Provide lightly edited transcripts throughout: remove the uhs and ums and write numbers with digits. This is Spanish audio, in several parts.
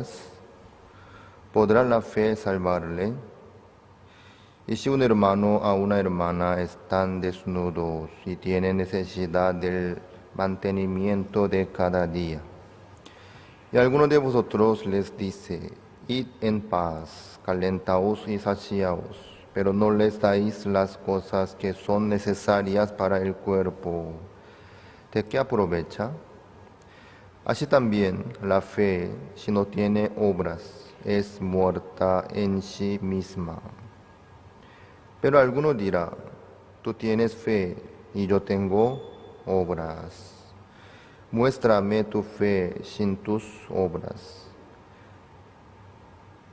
obras? ¿Podrá la fe salvarle? Y si un hermano o una hermana están desnudos y tienen necesidad del mantenimiento de cada día, y alguno de vosotros les dice, id en paz, calentaos y saciaos, pero no les dais las cosas que son necesarias para el cuerpo, ¿de qué aprovecha? Así también la fe, si no tiene obras, es muerta en sí misma. Pero alguno dirá, tú tienes fe y yo tengo obras. Muéstrame tu fe sin tus obras,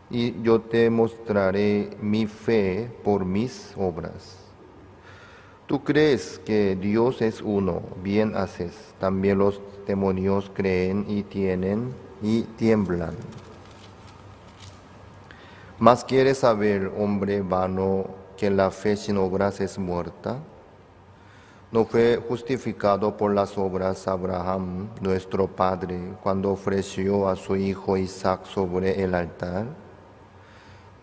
y yo te mostraré mi fe por mis obras. Tú crees que Dios es uno, bien haces. También los demonios creen y tiemblan. Mas ¿quieres saber, hombre vano, que la fe sin obras es muerta? ¿No fue justificado por las obras Abraham, nuestro padre, cuando ofreció a su hijo Isaac sobre el altar?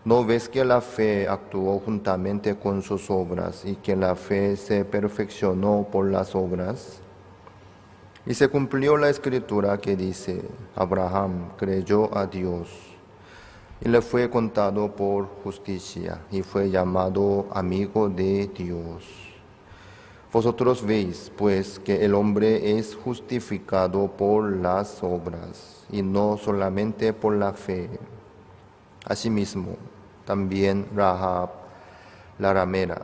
¿No ves que la fe actuó juntamente con sus obras y que la fe se perfeccionó por las obras? Y se cumplió la escritura que dice, Abraham creyó a Dios y le fue contado por justicia y fue llamado amigo de Dios. Vosotros veis, pues, que el hombre es justificado por las obras y no solamente por la fe. Asimismo, también Rahab, la ramera,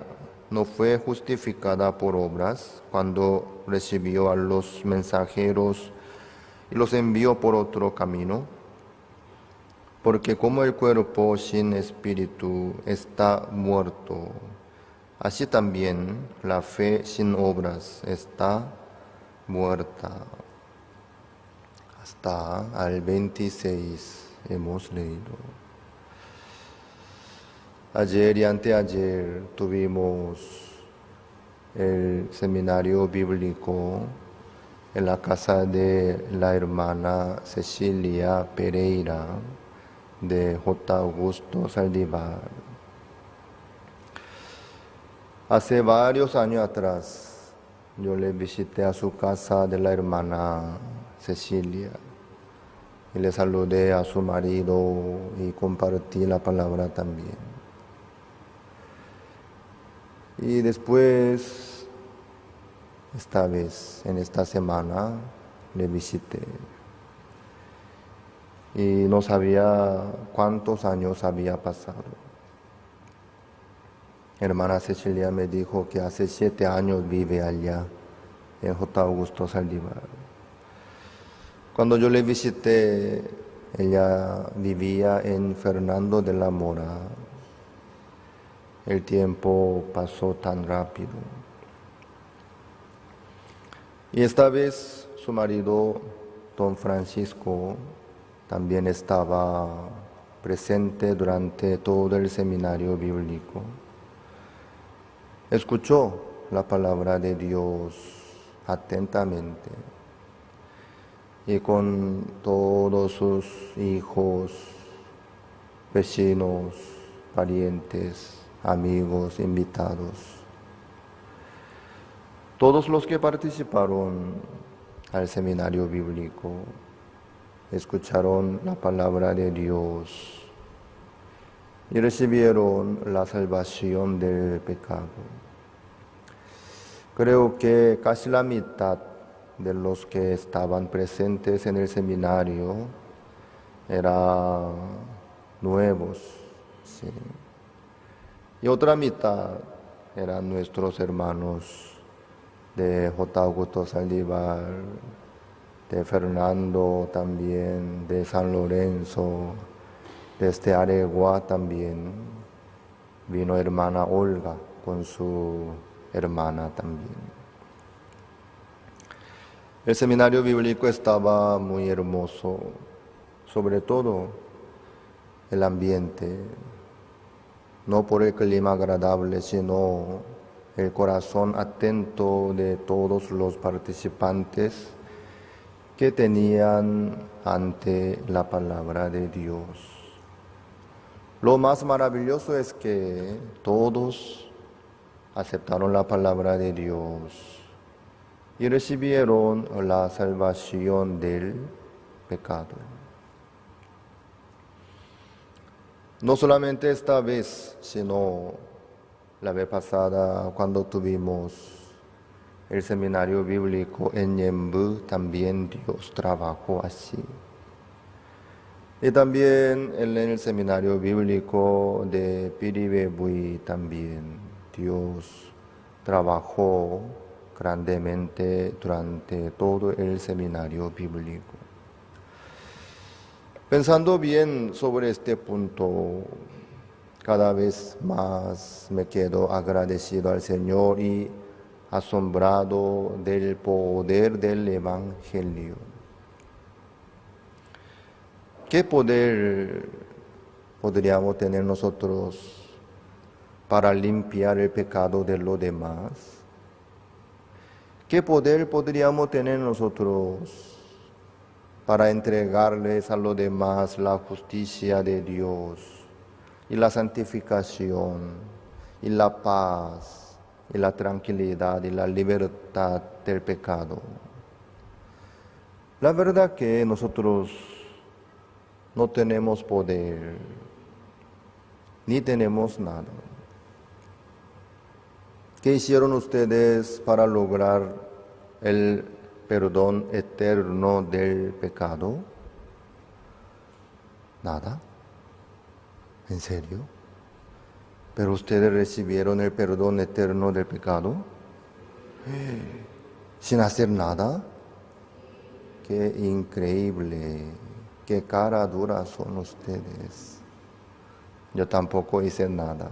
no fue justificada por obras cuando recibió a los mensajeros y los envió por otro camino, porque como el cuerpo sin espíritu está muerto, así también la fe sin obras está muerta. Hasta al 26 hemos leído. Ayer y anteayer tuvimos el seminario bíblico en la casa de la hermana Cecilia Pereira de J. Augusto Saldívar. Hace varios años atrás yo le visité a su casa de la hermana Cecilia y le saludé a su marido y compartí la palabra también. Y después, esta vez, en esta semana, le visité. Y no sabía cuántos años había pasado. Hermana Cecilia me dijo que hace 7 años vive allá, en J. Augusto Saldívar. Cuando yo le visité, ella vivía en Fernando de la Mora. El tiempo pasó tan rápido. Y esta vez su marido, don Francisco, también estaba presente durante todo el seminario bíblico. Escuchó la palabra de Dios atentamente y con todos sus hijos, vecinos, parientes, amigos, invitados. Todos los que participaron al seminario bíblico escucharon la palabra de Dios y recibieron la salvación del pecado. Creo que casi la mitad de los que estaban presentes en el seminario eran nuevos, sí. Y otra mitad eran nuestros hermanos de J. Augusto Saldívar, de Fernando también, de San Lorenzo, desde Aregua también. Vino hermana Olga con su hermana también. El seminario bíblico estaba muy hermoso, sobre todo el ambiente. No por el clima agradable, sino el corazón atento de todos los participantes que tenían ante la palabra de Dios. Lo más maravilloso es que todos aceptaron la palabra de Dios y recibieron la salvación del pecado. No solamente esta vez, sino la vez pasada cuando tuvimos el seminario bíblico en Ñemby, también Dios trabajó así. Y también en el seminario bíblico de Piribebuy también Dios trabajó grandemente durante todo el seminario bíblico. Pensando bien sobre este punto, cada vez más me quedo agradecido al Señor y asombrado del poder del Evangelio. ¿Qué poder podríamos tener nosotros para limpiar el pecado de los demás? ¿Qué poder podríamos tener nosotros para entregarles a los demás la justicia de Dios y la santificación y la paz y la tranquilidad y la libertad del pecado? La verdad que nosotros no tenemos poder, ni tenemos nada. ¿Qué hicieron ustedes para lograr el perdón eterno del pecado? Nada. ¿En serio? ¿Pero ustedes recibieron el perdón eterno del pecado? ¿Sin hacer nada? ¡Qué increíble! ¡Qué cara dura son ustedes! Yo tampoco hice nada.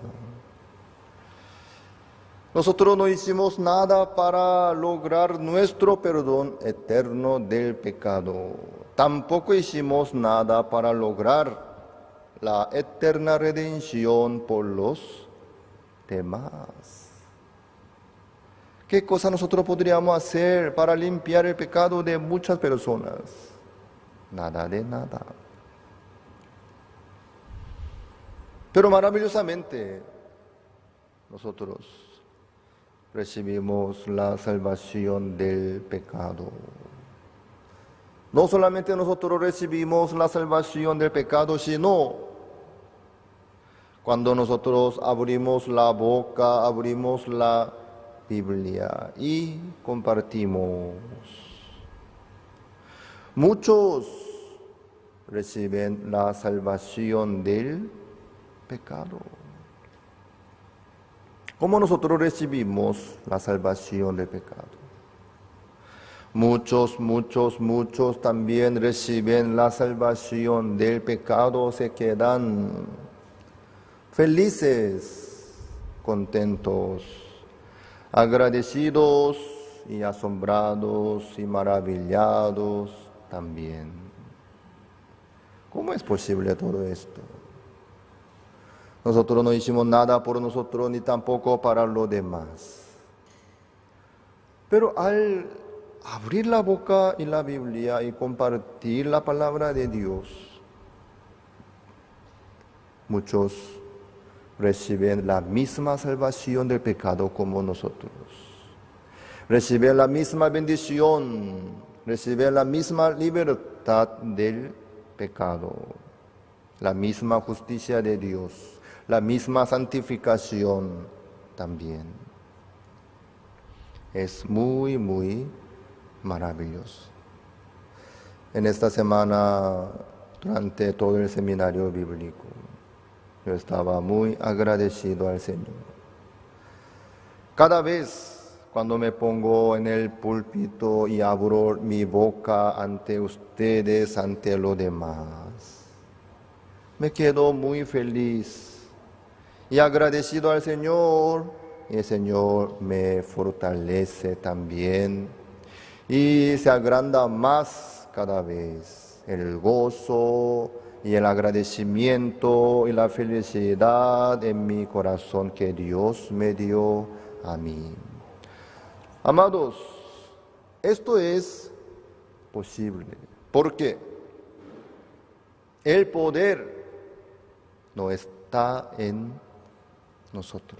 Nosotros no hicimos nada para lograr nuestro perdón eterno del pecado. Tampoco hicimos nada para lograr la eterna redención por los demás. ¿Qué cosa nosotros podríamos hacer para limpiar el pecado de muchas personas? Nada de nada. Pero maravillosamente nosotros recibimos la salvación del pecado. No solamente nosotros recibimos la salvación del pecado, sino cuando nosotros abrimos la boca, abrimos la Biblia y compartimos. Muchos reciben la salvación del pecado. ¿Cómo nosotros recibimos la salvación del pecado? Muchos también reciben la salvación del pecado, se quedan felices, contentos, agradecidos y asombrados y maravillados también. ¿Cómo es posible todo esto? Nosotros no hicimos nada por nosotros ni tampoco para los demás. Pero al abrir la boca y la Biblia y compartir la palabra de Dios, muchos reciben la misma salvación del pecado como nosotros. Reciben la misma bendición, reciben la misma libertad del pecado, la misma justicia de Dios, la misma santificación también. Es muy maravilloso. En esta semana, durante todo el seminario bíblico, yo estaba muy agradecido al Señor. Cada vez cuando me pongo en el púlpito y abro mi boca ante ustedes, ante los demás, me quedo muy feliz y agradecido al Señor, y el Señor me fortalece también y se agranda más cada vez el gozo y el agradecimiento y la felicidad en mi corazón que Dios me dio a mí. Amados, esto es posible. Porque el poder no está en nosotros.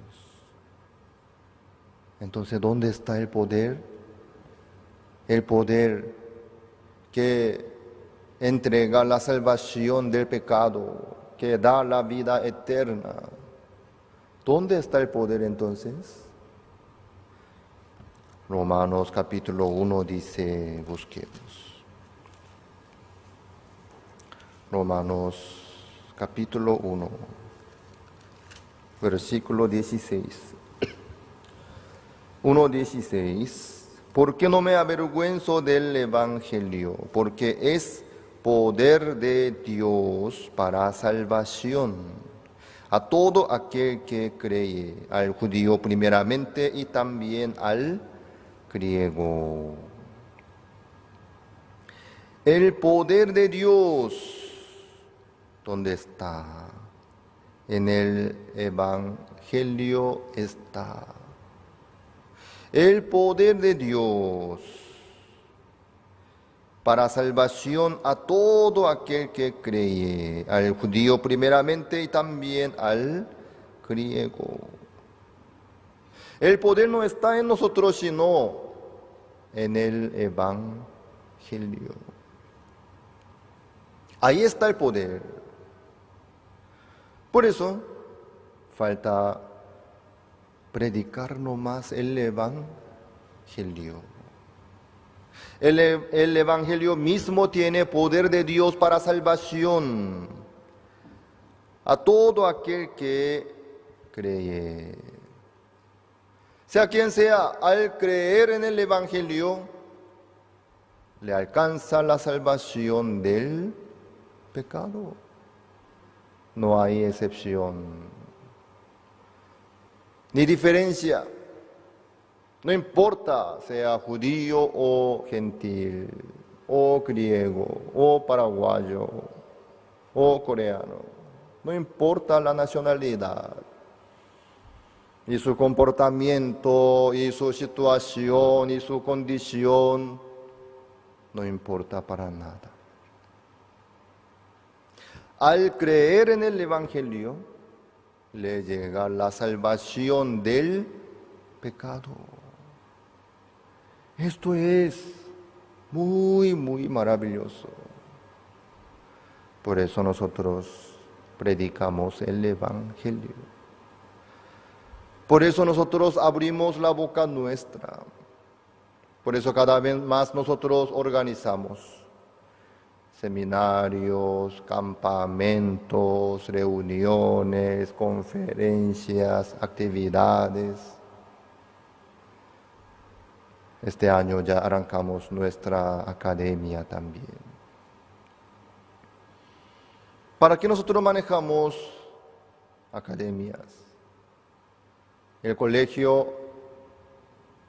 Entonces, ¿dónde está el poder? El poder que entrega la salvación del pecado, que da la vida eterna. ¿Dónde está el poder entonces? Romanos capítulo 1 dice, busquemos. Romanos capítulo 1, versículo 16. 1:16. Porque no me avergüenzo del Evangelio, porque es poder de Dios para salvación a todo aquel que cree, al judío primeramente y también al griego. El poder de Dios, ¿dónde está? En el Evangelio está. El poder de Dios para salvación a todo aquel que cree, al judío primeramente y también al griego. El poder no está en nosotros, sino en el Evangelio. Ahí está el poder. Por eso, falta predicar nomás el Evangelio. El Evangelio mismo tiene poder de Dios para salvación a todo aquel que cree. Sea quien sea, al creer en el Evangelio, le alcanza la salvación del pecado. No hay excepción ni diferencia. No importa sea judío o gentil, o griego, o paraguayo, o coreano. No importa la nacionalidad. Y su comportamiento, y su situación, y su condición, no importa para nada. Al creer en el Evangelio, le llega la salvación del pecado. Esto es muy, muy maravilloso. Por eso nosotros predicamos el Evangelio. Por eso nosotros abrimos la boca nuestra. Por eso cada vez más nosotros organizamos seminarios, campamentos, reuniones, conferencias, actividades. Este año ya arrancamos nuestra academia también. ¿Para qué nosotros manejamos academias? El colegio,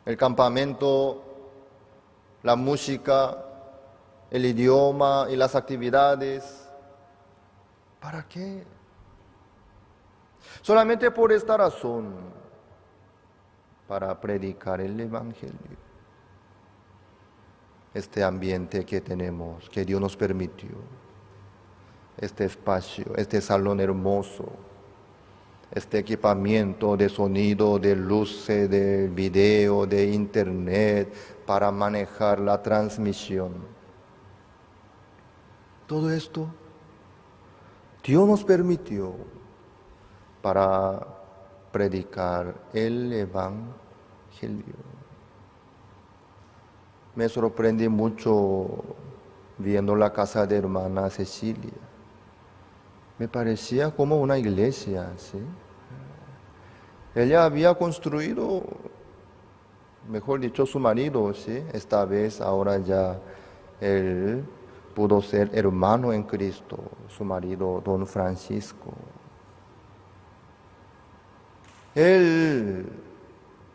el campamento, la música, el idioma y las actividades. ¿Para qué? Solamente por esta razón, para predicar el Evangelio. Este ambiente que tenemos, que Dios nos permitió, este espacio, este salón hermoso, este equipamiento de sonido, de luces, de video, de internet, para manejar la transmisión. Todo esto Dios nos permitió para predicar el Evangelio. Me sorprendí mucho viendo la casa de hermana Cecilia. Me parecía como una iglesia, ¿sí? Ella había construido, mejor dicho, su marido, ¿sí? Esta vez, ahora ya él pudo ser hermano en Cristo, su marido, don Francisco. Él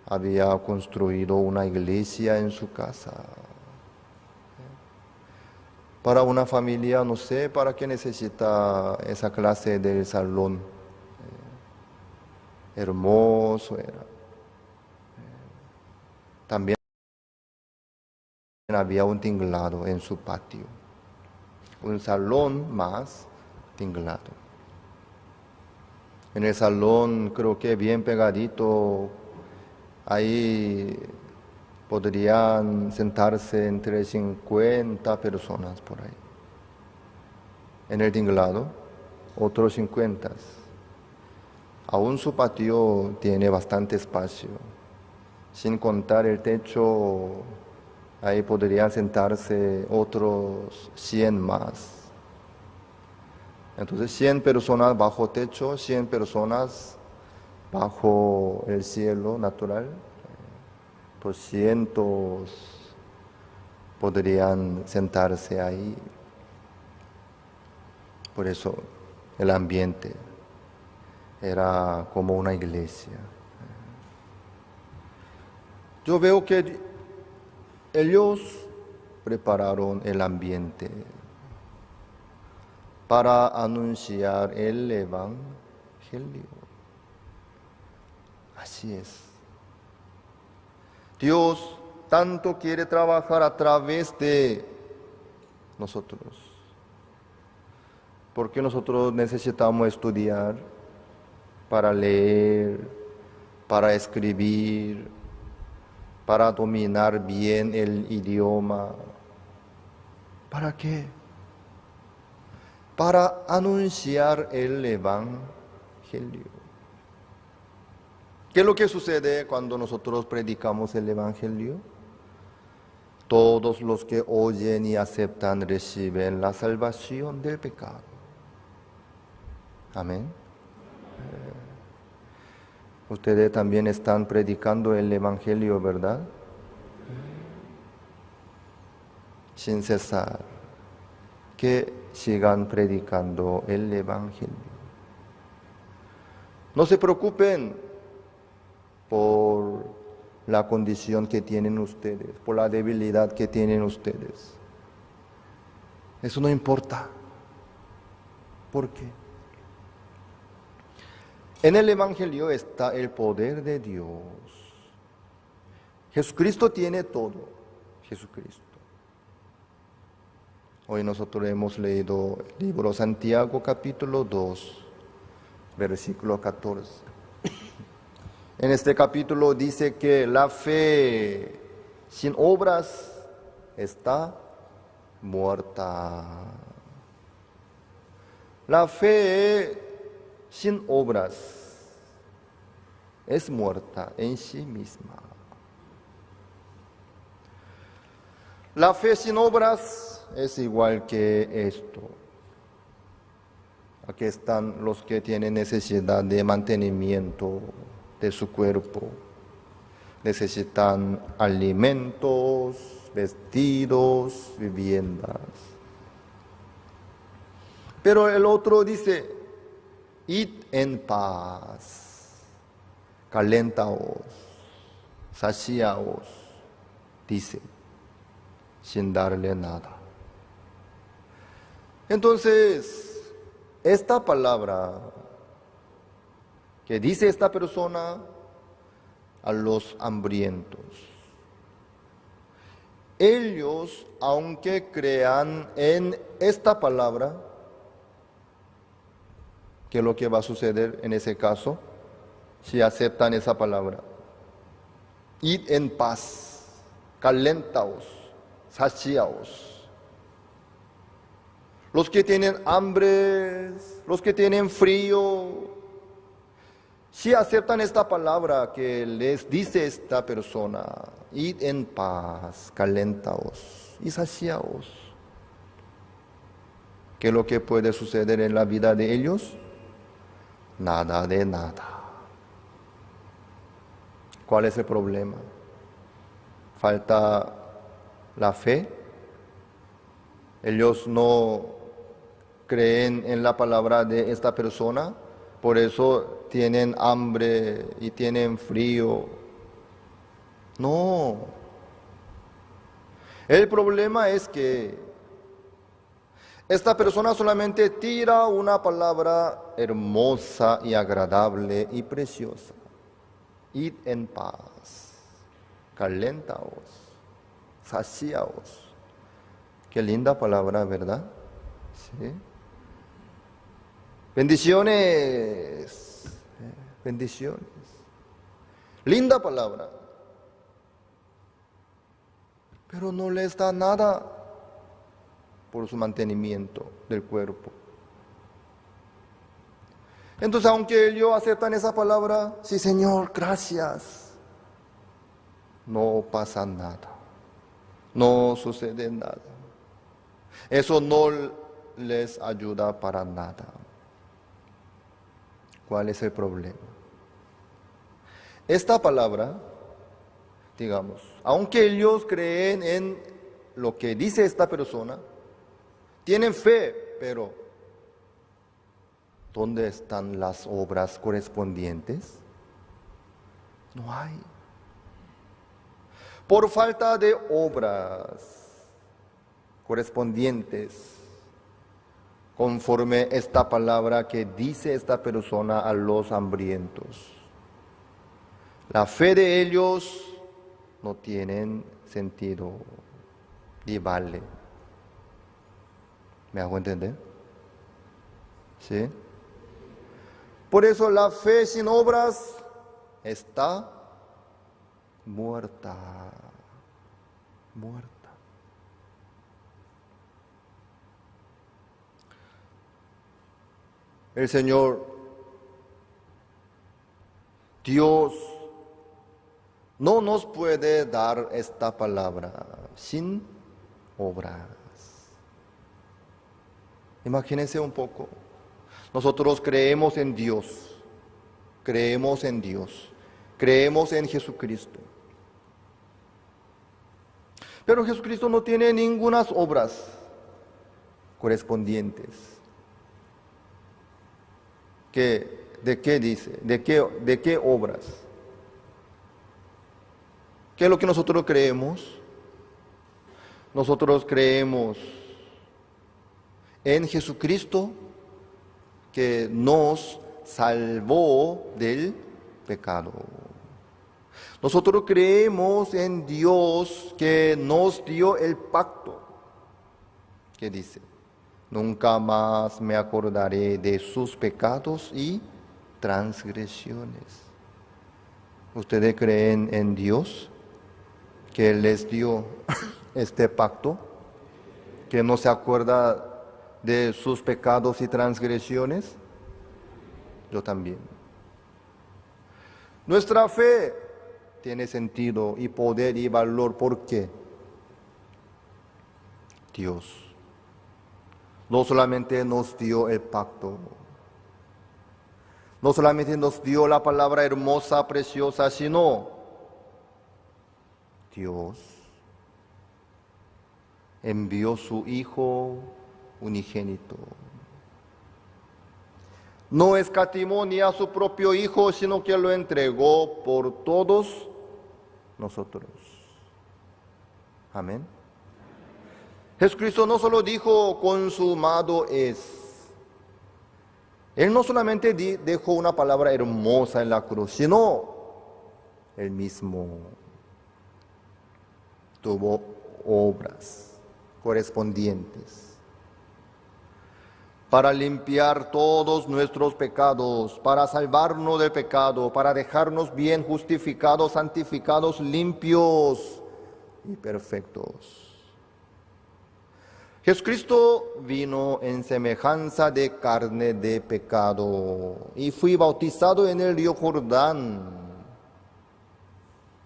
había construido una iglesia en su casa. Para una familia, no sé para qué necesita esa clase del salón. Hermoso era. También había un tinglado en su patio, un salón más tinglado. En el salón, creo que bien pegadito, ahí podrían sentarse entre 50 personas por ahí. En el tinglado, otros 50. Aún su patio tiene bastante espacio. Sin contar el techo, ahí podrían sentarse otros 100 más. Entonces 100 personas bajo techo, 100 personas bajo el cielo natural. 200 podrían sentarse ahí. Por eso el ambiente era como una iglesia. Yo veo que ellos prepararon el ambiente para anunciar el Evangelio. Así es. Dios tanto quiere trabajar a través de nosotros, porque nosotros necesitamos estudiar para leer, para escribir, para dominar bien el idioma. ¿Para qué? Para anunciar el Evangelio. ¿Qué es lo que sucede cuando nosotros predicamos el Evangelio? Todos los que oyen y aceptan reciben la salvación del pecado. Amén. Ustedes también están predicando el Evangelio, ¿verdad? Sin cesar. Que sigan predicando el Evangelio. No se preocupen por la condición que tienen ustedes, por la debilidad que tienen ustedes. Eso no importa. ¿Por qué? En el Evangelio está el poder de Dios. Jesucristo tiene todo. Jesucristo. Hoy nosotros hemos leído el libro Santiago capítulo 2, versículo 14. En este capítulo dice que la fe sin obras está muerta. La fe sin obras es muerta en sí misma. La fe sin obras es igual que esto. Aquí están los que tienen necesidad de mantenimiento de su cuerpo. Necesitan alimentos, vestidos, viviendas. Pero el otro dice, id en paz, calentaos, saciaos, dice, sin darle nada. Entonces, esta palabra que dice esta persona a los hambrientos, ellos, aunque crean en esta palabra, ¿qué es lo que va a suceder en ese caso? Si aceptan esa palabra. Id en paz, calentaos, saciaos. Los que tienen hambre, los que tienen frío, si aceptan esta palabra que les dice esta persona, id en paz, calentaos y saciaos. ¿Qué es lo que puede suceder en la vida de ellos? Nada de nada. ¿Cuál es el problema? ¿Falta la fe? Ellos no creen en la palabra de esta persona, por eso tienen hambre y tienen frío. No. El problema es que esta persona solamente tira una palabra hermosa y agradable y preciosa. Id en paz, calentaos, saciaos. Qué linda palabra, ¿verdad? Sí. Bendiciones, bendiciones. Linda palabra. Pero no les da nada por su mantenimiento del cuerpo. Entonces, aunque ellos aceptan esa palabra, sí, Señor, gracias, no pasa nada, no sucede nada. Eso no les ayuda para nada. ¿Cuál es el problema? Esta palabra, digamos, aunque ellos creen en lo que dice esta persona, tienen fe, pero ¿dónde están las obras correspondientes? No hay. Por falta de obras correspondientes, conforme esta palabra que dice esta persona a los hambrientos, la fe de ellos no tiene sentido ni vale. ¿Me hago entender? ¿Sí? Por eso la fe sin obras está muerta, muerta. El Señor, Dios, no nos puede dar esta palabra sin obras. Imagínense un poco. Nosotros creemos en Dios, creemos en Dios, creemos en Jesucristo. Pero Jesucristo no tiene ninguna obras correspondientes. ¿De qué dice? ¿De qué obras? ¿Qué es lo que nosotros creemos? Nosotros creemos en Jesucristo que nos salvó del pecado. Nosotros creemos en Dios que nos dio el pacto. ¿Qué dice? Nunca más me acordaré de sus pecados y transgresiones. ¿Ustedes creen en Dios que Él les dio este pacto? ¿Que no se acuerda de sus pecados y transgresiones? Yo también. Nuestra fe tiene sentido y poder y valor. ¿Por qué? Dios no solamente nos dio el pacto, no solamente nos dio la palabra hermosa, preciosa, sino Dios envió su Hijo unigénito. No escatimó ni a su propio Hijo, sino que lo entregó por todos nosotros. Amén. Jesucristo no solo dijo consumado es. Él no solamente dejó una palabra hermosa en la cruz, sino Él mismo tuvo obras correspondientes para limpiar todos nuestros pecados, para salvarnos del pecado, para dejarnos bien justificados, santificados, limpios y perfectos. Jesucristo vino en semejanza de carne de pecado y fue bautizado en el río Jordán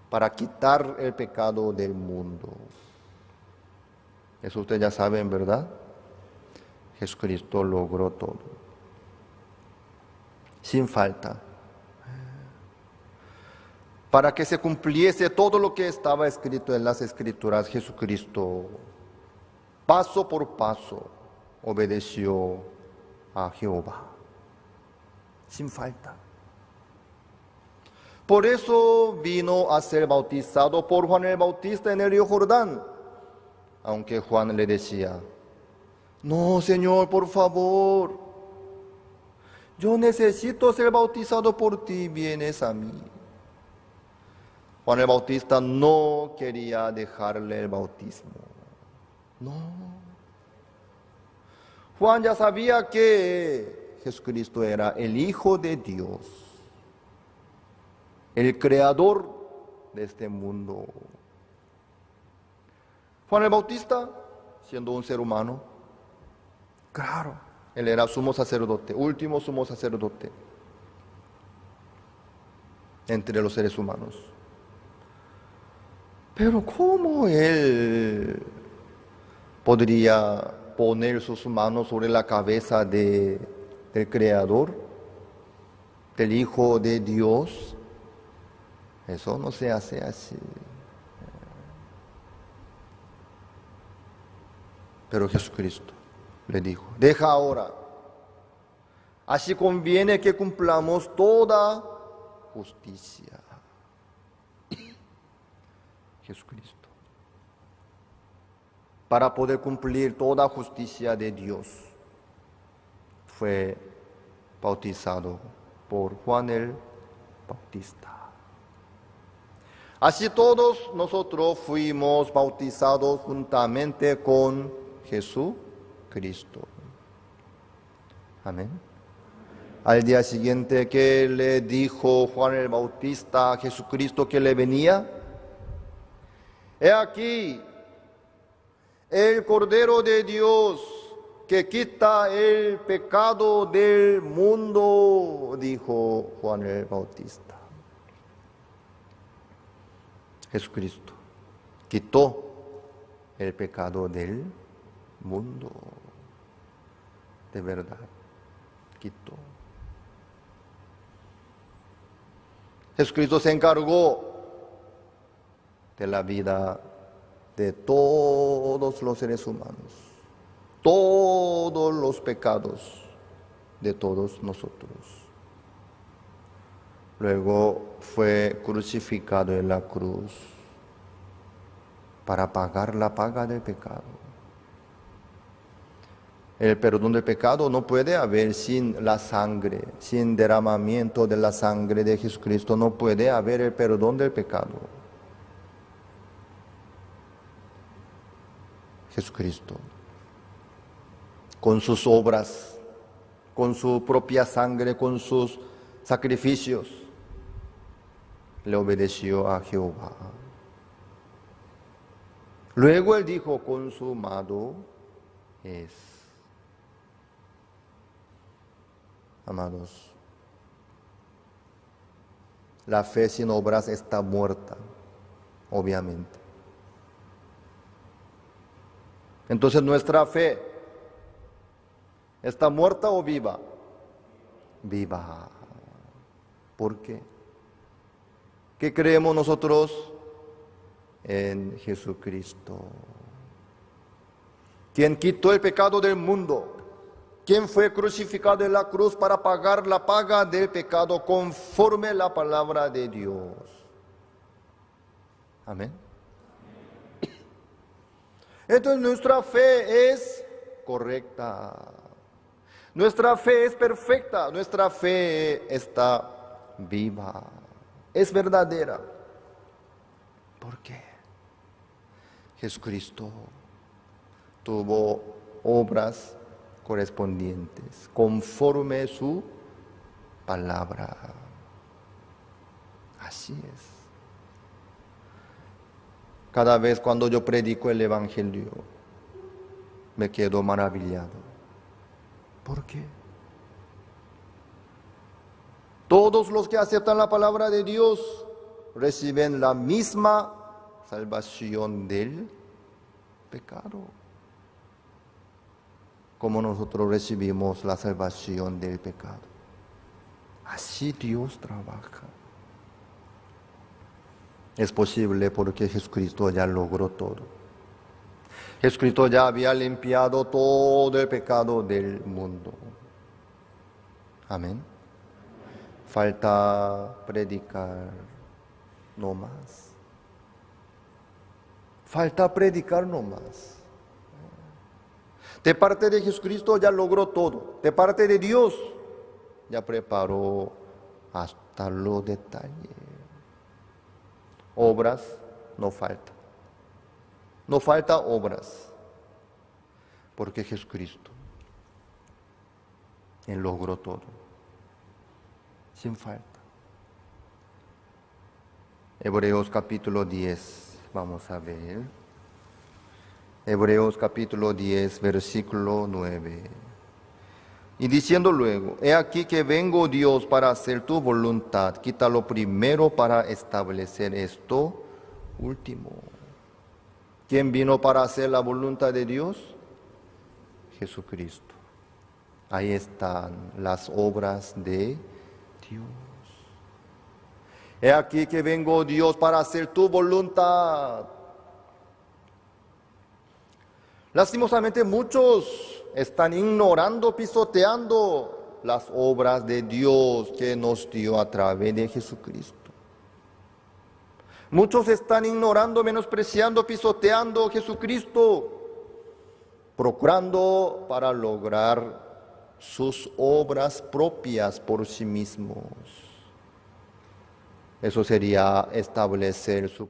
para quitar el pecado del mundo. Eso ustedes ya saben, ¿verdad? Jesucristo logró todo, sin falta, para que se cumpliese todo lo que estaba escrito en las Escrituras. Jesucristo, paso por paso, obedeció a Jehová, sin falta. Por eso vino a ser bautizado por Juan el Bautista en el río Jordán, aunque Juan le decía: no, Señor, por favor, yo necesito ser bautizado por ti, vienes a mí. Juan el Bautista no quería dejarle el bautismo. No. Juan ya sabía que Jesucristo era el Hijo de Dios, el creador de este mundo. Juan el Bautista, siendo un ser humano, claro, él era sumo sacerdote, último sumo sacerdote entre los seres humanos. Pero ¿cómo él podría poner sus manos sobre la cabeza del Creador, del Hijo de Dios? Eso no se hace así. Pero Jesucristo le dijo, deja ahora, así conviene que cumplamos toda justicia. Jesucristo, para poder cumplir toda justicia de Dios, fue bautizado por Juan el Bautista. Así todos nosotros fuimos bautizados juntamente con Jesucristo. Amén. Al día siguiente, que le dijo Juan el Bautista a Jesucristo que le venía: he aquí el Cordero de Dios que quita el pecado del mundo, dijo Juan el Bautista. Jesucristo quitó el pecado del mundo. De verdad, quitó. Jesucristo se encargó de la vida de todos los seres humanos, todos los pecados de todos nosotros. Luego fue crucificado en la cruz para pagar la paga del pecado. El perdón del pecado no puede haber sin la sangre, sin derramamiento de la sangre de Jesucristo, no puede haber el perdón del pecado. Jesucristo, con sus obras, con su propia sangre, con sus sacrificios, le obedeció a Jehová. Luego él dijo, consumado es. Amados, la fe sin obras está muerta, obviamente. Entonces, ¿nuestra fe está muerta o viva? Viva. ¿Por qué? ¿Qué creemos nosotros? En Jesucristo, quien quitó el pecado del mundo, quien fue crucificado en la cruz para pagar la paga del pecado conforme la palabra de Dios. Amén. Entonces nuestra fe es correcta, nuestra fe es perfecta, nuestra fe está viva, es verdadera. ¿Por qué? Jesucristo tuvo obras correspondientes conforme su palabra. Así es. Cada vez cuando yo predico el Evangelio, me quedo maravillado. ¿Por qué? Todos los que aceptan la palabra de Dios reciben la misma salvación del pecado, como nosotros recibimos la salvación del pecado. Así Dios trabaja. Es posible porque Jesucristo ya logró todo. Jesucristo ya había limpiado todo el pecado del mundo. Amén. Falta predicar no más. Falta predicar no más. De parte de Jesucristo ya logró todo. De parte de Dios ya preparó hasta los detalles. Obras no falta. No falta obras, porque Jesucristo, Él logró todo, sin falta. Hebreos capítulo 10, vamos a ver. Hebreos capítulo 10, versículo 9. Y diciendo luego, he aquí que vengo, Dios, para hacer tu voluntad. Quita lo primero para establecer esto último. ¿Quién vino para hacer la voluntad de Dios? Jesucristo. Ahí están las obras de Dios. He aquí que vengo, Dios, para hacer tu voluntad. Lastimosamente muchos están ignorando, pisoteando las obras de Dios que nos dio a través de Jesucristo. Muchos están ignorando, menospreciando, pisoteando a Jesucristo, procurando para lograr sus obras propias por sí mismos. Eso sería establecer su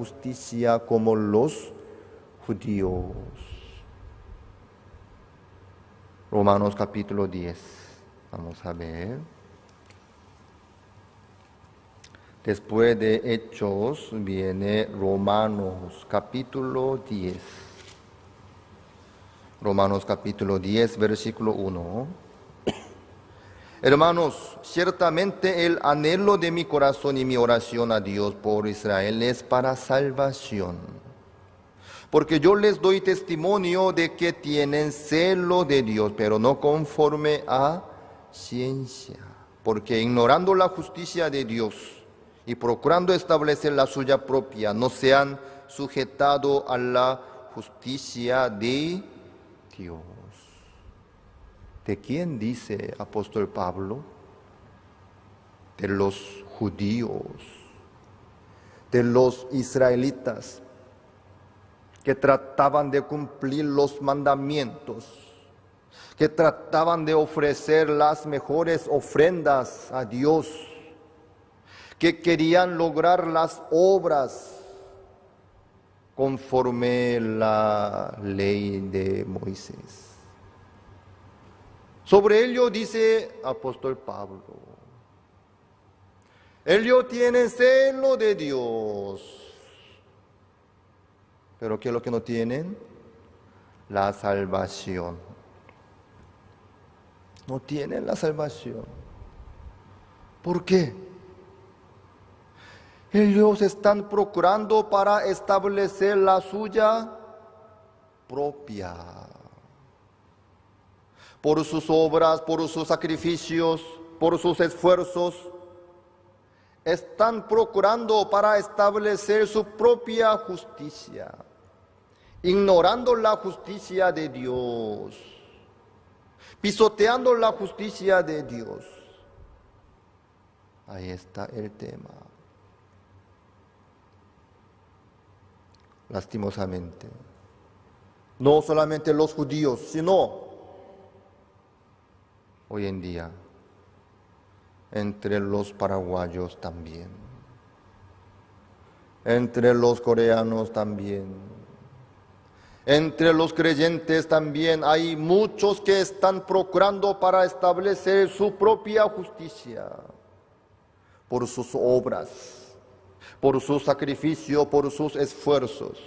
justicia como los judíos. Romanos capítulo 10. Vamos a ver. Después de Hechos viene Romanos capítulo 10. Romanos capítulo 10, versículo 1. Hermanos, ciertamente el anhelo de mi corazón y mi oración a Dios por Israel es para salvación. Porque yo les doy testimonio de que tienen celo de Dios, pero no conforme a ciencia. Porque ignorando la justicia de Dios y procurando establecer la suya propia, no se han sujetado a la justicia de Dios. ¿De quién dice apóstol Pablo? De los judíos, de los israelitas, que trataban de cumplir los mandamientos, que trataban de ofrecer las mejores ofrendas a Dios, que querían lograr las obras conforme la ley de Moisés. Sobre ello dice apóstol Pablo, ellos tienen celo de Dios, pero ¿qué es lo que no tienen? La salvación. No tienen la salvación. ¿Por qué? Ellos están procurando para establecer la suya propia. Por sus obras, por sus sacrificios, por sus esfuerzos, están procurando para establecer su propia justicia, ignorando la justicia de Dios, pisoteando la justicia de Dios. Ahí está el tema. Lastimosamente, no solamente los judíos, sino hoy en día, entre los paraguayos también, entre los coreanos también, entre los creyentes también hay muchos que están procurando para establecer su propia justicia por sus obras, por su sacrificio, por sus esfuerzos,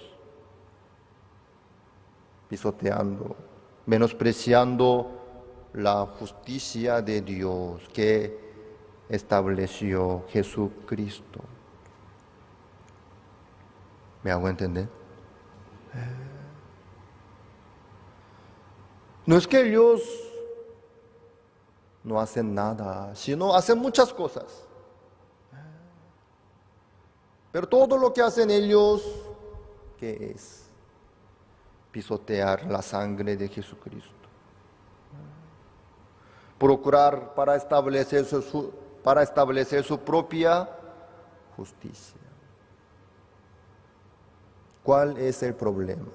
pisoteando, menospreciando la justicia de Dios que estableció Jesucristo. ¿Me hago entender? No es que ellos no hacen nada, sino hacen muchas cosas. Pero todo lo que hacen ellos, ¿qué es? Pisotear la sangre de Jesucristo. Procurar para establecer su propia justicia. ¿Cuál es el problema?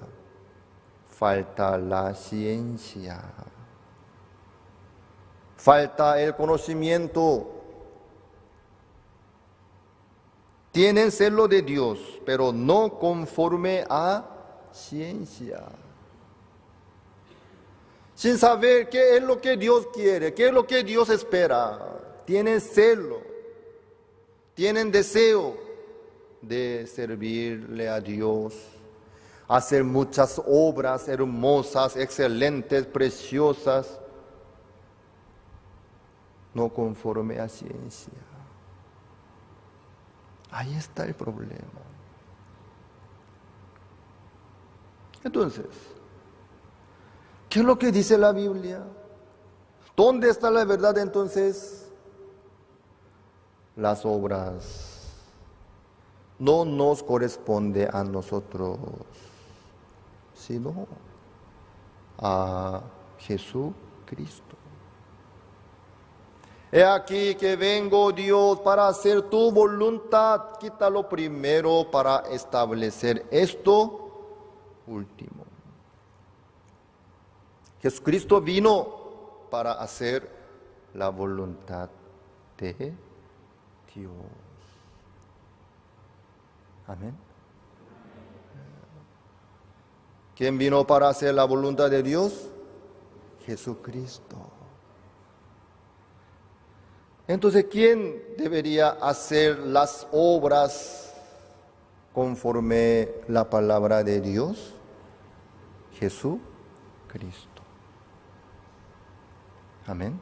Falta la ciencia. Falta el conocimiento. Tienen celo de Dios, pero no conforme a ciencia. Sin saber qué es lo que Dios quiere, qué es lo que Dios espera. Tienen celo, tienen deseo de servirle a Dios, hacer muchas obras hermosas, excelentes, preciosas, no conforme a ciencia. Ahí está el problema. Entonces, ¿qué es lo que dice la Biblia? ¿Dónde está la verdad entonces? Las obras no nos corresponde a nosotros, sino a Jesucristo. He aquí que vengo, Dios, para hacer tu voluntad. Quítalo primero para establecer esto último. Jesucristo vino para hacer la voluntad de Dios. Amén. ¿Quién vino para hacer la voluntad de Dios? Jesucristo. Entonces, ¿quién debería hacer las obras conforme la palabra de Dios? Jesucristo. Amén.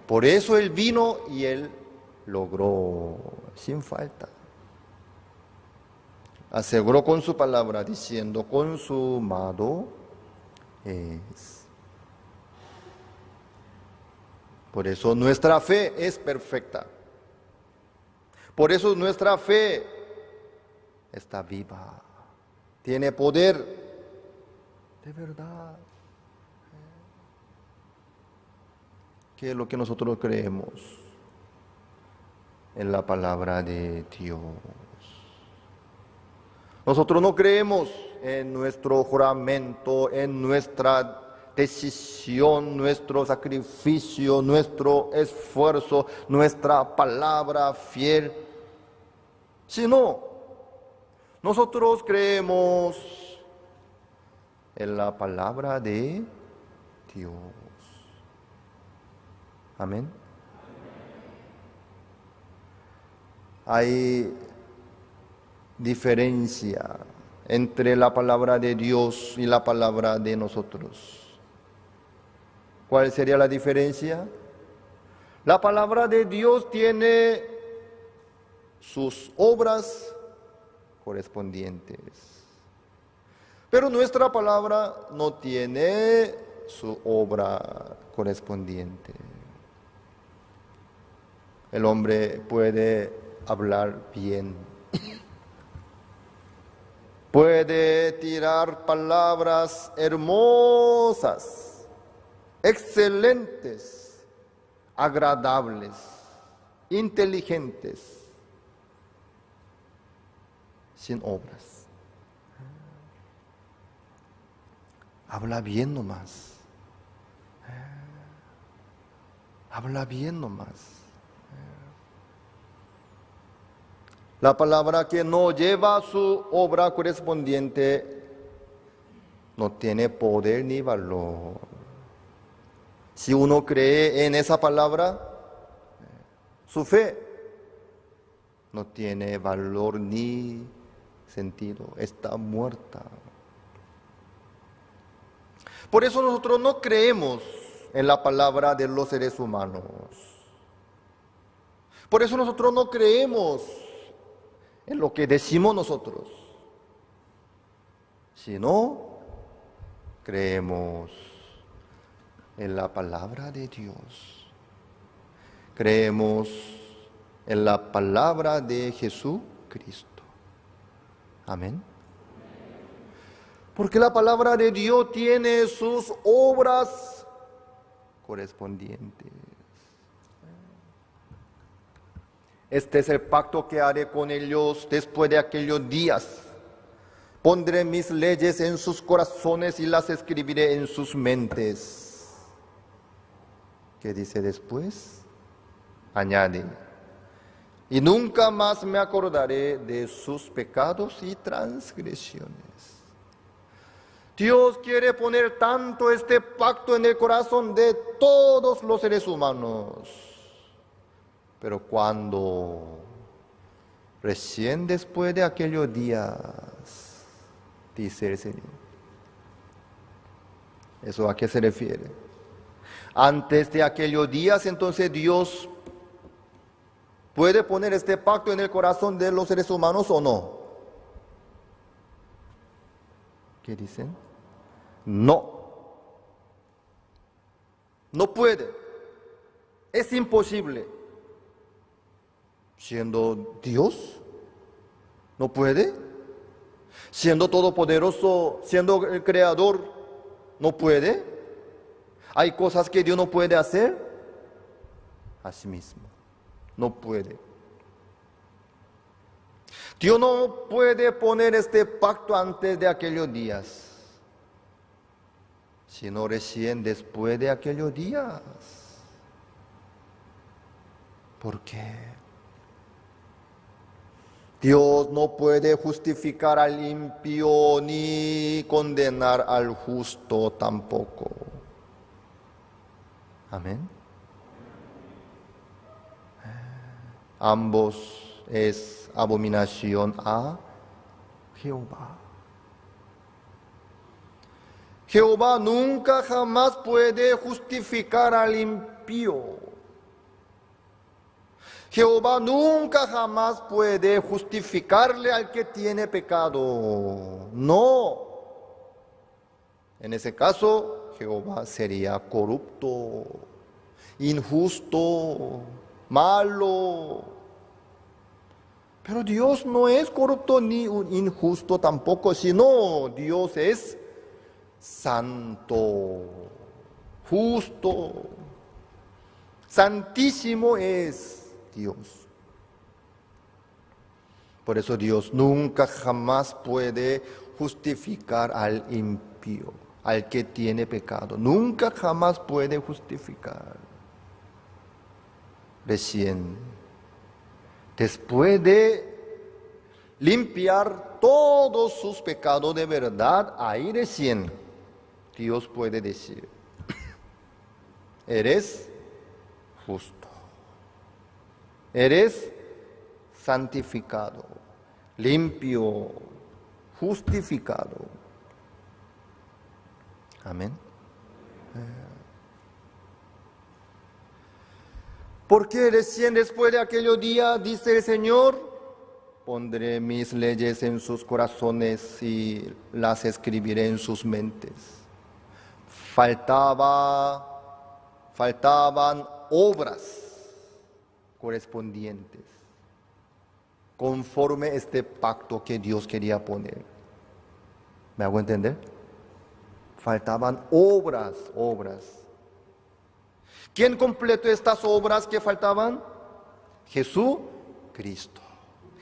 Por eso Él vino y Él logró sin falta. Aseguró con su palabra diciendo, consumado es. Por eso nuestra fe es perfecta. Por eso nuestra fe está viva. Tiene poder de verdad. ¿Qué es lo que nosotros creemos? En la palabra de Dios. Nosotros no creemos en nuestro juramento, en nuestra decisión, nuestro sacrificio, nuestro esfuerzo, nuestra palabra fiel, sino nosotros creemos en la palabra de Dios. Amén. Hay diferencia entre la palabra de Dios y la palabra de nosotros. ¿Cuál sería la diferencia? La palabra de Dios tiene sus obras correspondientes, pero nuestra palabra no tiene su obra correspondiente. El hombre puede hablar bien, puede tirar palabras hermosas, excelentes, agradables, inteligentes, sin obras. Habla bien nomás. Habla bien nomás. La palabra que no lleva su obra correspondiente no tiene poder ni valor. Si uno cree en esa palabra, su fe no tiene valor ni sentido, está muerta. Por eso nosotros no creemos en la palabra de los seres humanos. Por eso nosotros no creemos en lo que decimos nosotros, sino creemos en la palabra de Dios. Creemos en la palabra de Jesucristo. Amén. Porque la palabra de Dios tiene sus obras correspondientes. Este es el pacto que haré con ellos después de aquellos días. Pondré mis leyes en sus corazones y las escribiré en sus mentes. ¿Qué dice después? Añade, y nunca más me acordaré de sus pecados y transgresiones. Dios quiere poner tanto este pacto en el corazón de todos los seres humanos. Pero cuando recién después de aquellos días, dice el Señor. ¿Eso a qué se refiere? Antes de aquellos días, entonces Dios puede poner este pacto en el corazón de los seres humanos o no. ¿Qué dicen? No. No puede. Es imposible. Siendo Dios, no puede. Siendo todopoderoso, siendo el creador, no puede. Hay cosas que Dios no puede hacer. Así mismo, no puede. Dios no puede poner este pacto antes de aquellos días, sino recién después de aquellos días. ¿Por qué? Dios no puede justificar al impío ni condenar al justo tampoco. Amén. Ambos es abominación a Jehová. Jehová nunca jamás puede justificar al impío. Jehová nunca jamás puede justificarle al que tiene pecado. No. En ese caso, Jehová sería corrupto, injusto, malo. Pero Dios no es corrupto ni injusto tampoco, sino Dios es santo, justo, santísimo es Dios. Por eso Dios nunca jamás puede justificar al impío, al que tiene pecado. Nunca jamás puede justificar. Recién, después de limpiar todos sus pecados de verdad, ahí recién Dios puede decir, eres justo. Eres santificado, limpio, justificado. Amén. Porque recién después de aquel día, dice el Señor, pondré mis leyes en sus corazones y las escribiré en sus mentes. Faltaban obras correspondientes, conforme este pacto que Dios quería poner. ¿Me hago entender? Faltaban obras. ¿Quién completó estas obras que faltaban? Jesucristo.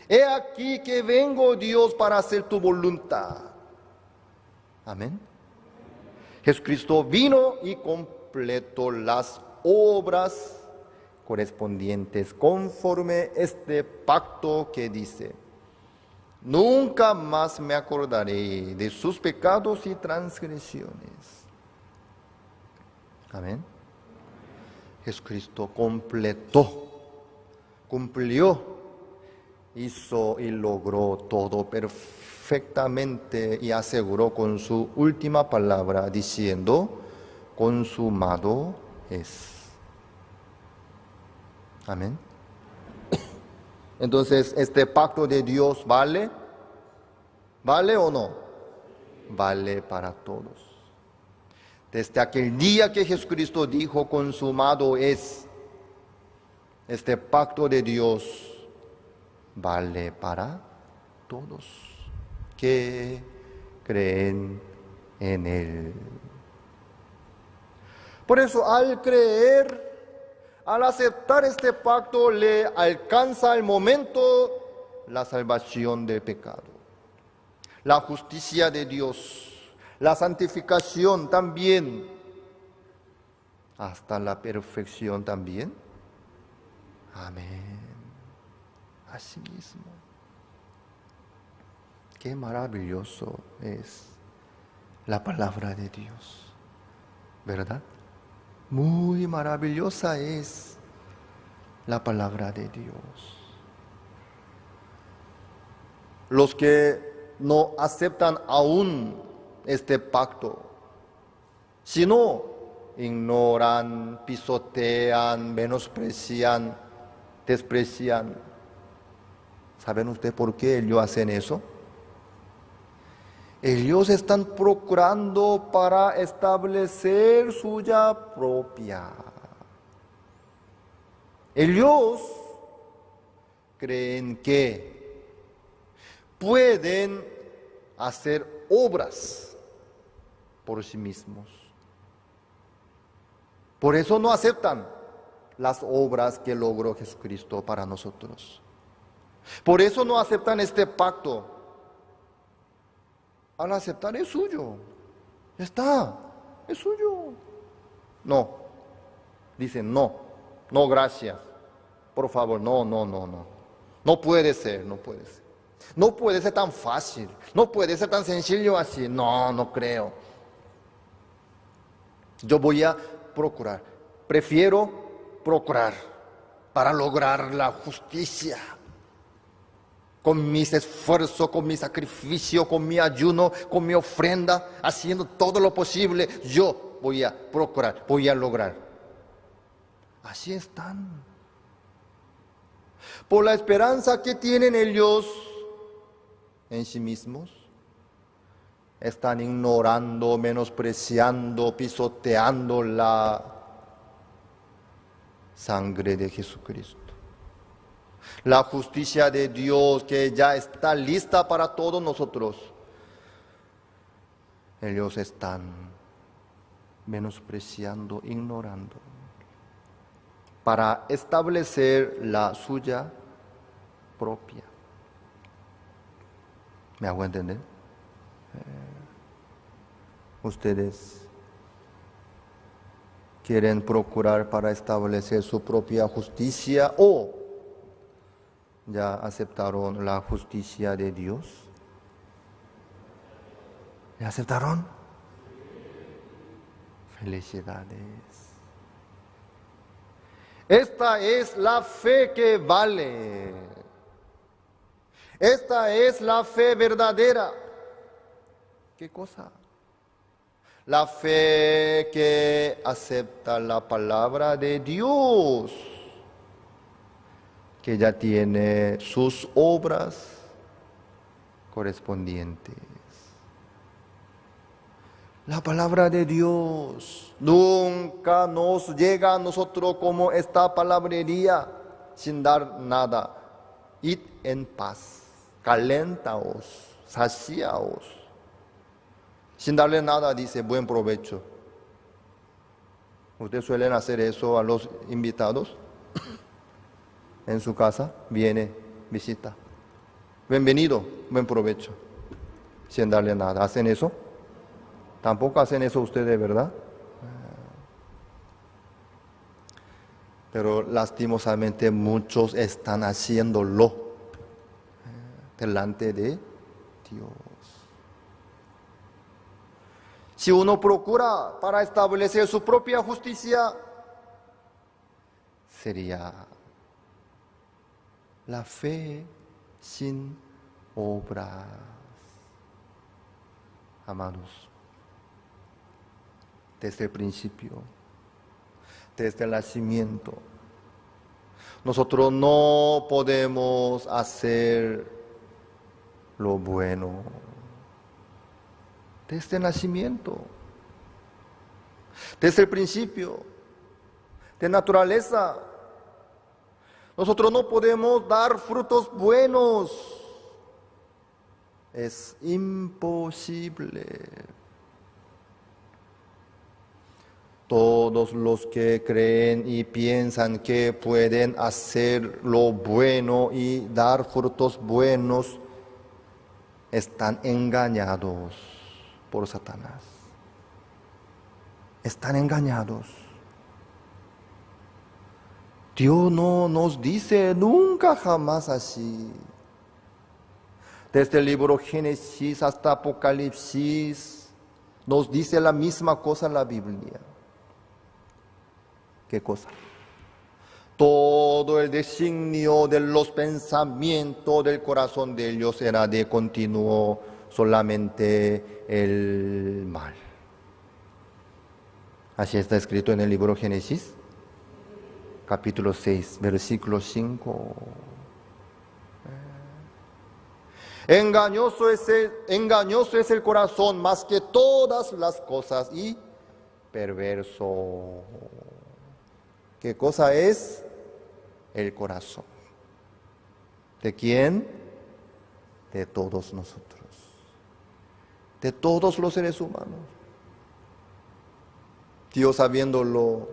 He aquí que vengo, Dios, para hacer tu voluntad. Amén. Jesucristo vino y completó las obras correspondientes conforme este pacto que dice, nunca más me acordaré de sus pecados y transgresiones. Amén. Jesucristo cumplió, hizo y logró todo perfectamente y aseguró con su última palabra diciendo, consumado es. Amén. Entonces, ¿este pacto de Dios vale? ¿Vale o no? Vale para todos. Desde aquel día que Jesucristo dijo, consumado es, este pacto de Dios vale para todos que creen en Él. Por eso, al creer, al aceptar este pacto, le alcanza al momento la salvación del pecado, la justicia de Dios, la santificación también, hasta la perfección también. Amén. Así mismo. Qué maravilloso es la palabra de Dios, ¿verdad? Muy maravillosa es la palabra de Dios. Los que no aceptan aún este pacto, sino ignoran, pisotean, menosprecian, desprecian. ¿Saben ustedes por qué ellos hacen eso? Ellos están procurando para establecer suya propia. Ellos creen que pueden hacer obras por sí mismos. Por eso no aceptan las obras que logró Jesucristo para nosotros. Por eso no aceptan este pacto. Al aceptar es suyo. Ya está, es suyo. No. Dicen no, gracias. Por favor, no. No puede ser, no puede ser. No puede ser tan fácil, no puede ser tan sencillo así. No, no creo. Yo voy a procurar, prefiero procurar para lograr la justicia. Con mis esfuerzos, con mi sacrificio, con mi ayuno, con mi ofrenda, haciendo todo lo posible, yo voy a procurar, voy a lograr. Así están. Por la esperanza que tienen ellos en sí mismos, están ignorando, menospreciando, pisoteando la sangre de Jesucristo. La justicia de Dios que ya está lista para todos nosotros. Ellos están menospreciando, ignorando, para establecer la suya propia. ¿Me hago entender? Ustedes quieren procurar para establecer su propia justicia o ya aceptaron la justicia de Dios. ¿Ya aceptaron? Felicidades. Esta es la fe que vale. Esta es la fe verdadera. ¿Qué cosa? La fe que acepta la palabra de Dios, que ya tiene sus obras correspondientes. La palabra de Dios nunca nos llega a nosotros como esta palabrería sin dar nada. Id en paz, calentaos, saciaos. Sin darle nada dice buen provecho. ¿Ustedes suelen hacer eso a los invitados? En su casa, viene, visita. Bienvenido, buen provecho. Sin darle nada. ¿Hacen eso? Tampoco hacen eso ustedes, ¿verdad? Pero lastimosamente muchos están haciéndolo delante de Dios. Si uno procura para establecer su propia justicia, sería la fe sin obras. Amados, desde el principio, desde el nacimiento, nosotros no podemos hacer lo bueno. Desde el nacimiento, desde el principio, de naturaleza, nosotros no podemos dar frutos buenos. Es imposible. Todos los que creen y piensan que pueden hacer lo bueno y dar frutos buenos, están engañados por Satanás. Están engañados. Dios no nos dice nunca jamás así. Desde el libro Génesis hasta Apocalipsis nos dice la misma cosa en la Biblia. ¿Qué cosa? Todo el designio de los pensamientos del corazón de ellos era de continuo solamente el mal. Así está escrito en el libro Génesis, capítulo 6, versículo 5. Engañoso es el corazón más que todas las cosas y perverso. ¿Qué cosa es? El corazón. ¿De quién? De todos nosotros. De todos los seres humanos. Dios, sabiéndolo,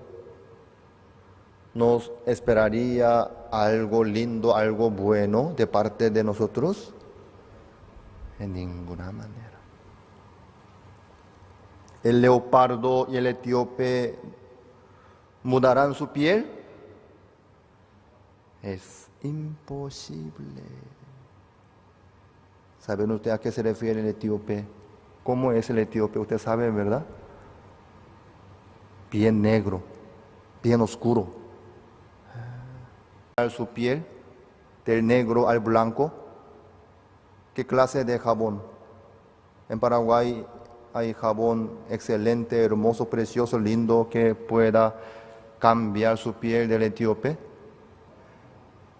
¿nos esperaría algo lindo, algo bueno de parte de nosotros? En ninguna manera. El leopardo y el etíope mudarán su piel. Es imposible. ¿Saben usted a qué se refiere el etíope? ¿Cómo es el etíope? Usted sabe, ¿verdad? Bien negro, bien oscuro. Su piel, del negro al blanco. ¿Qué clase de jabón? En Paraguay hay jabón excelente, hermoso, precioso, lindo, que pueda cambiar su piel del etíope.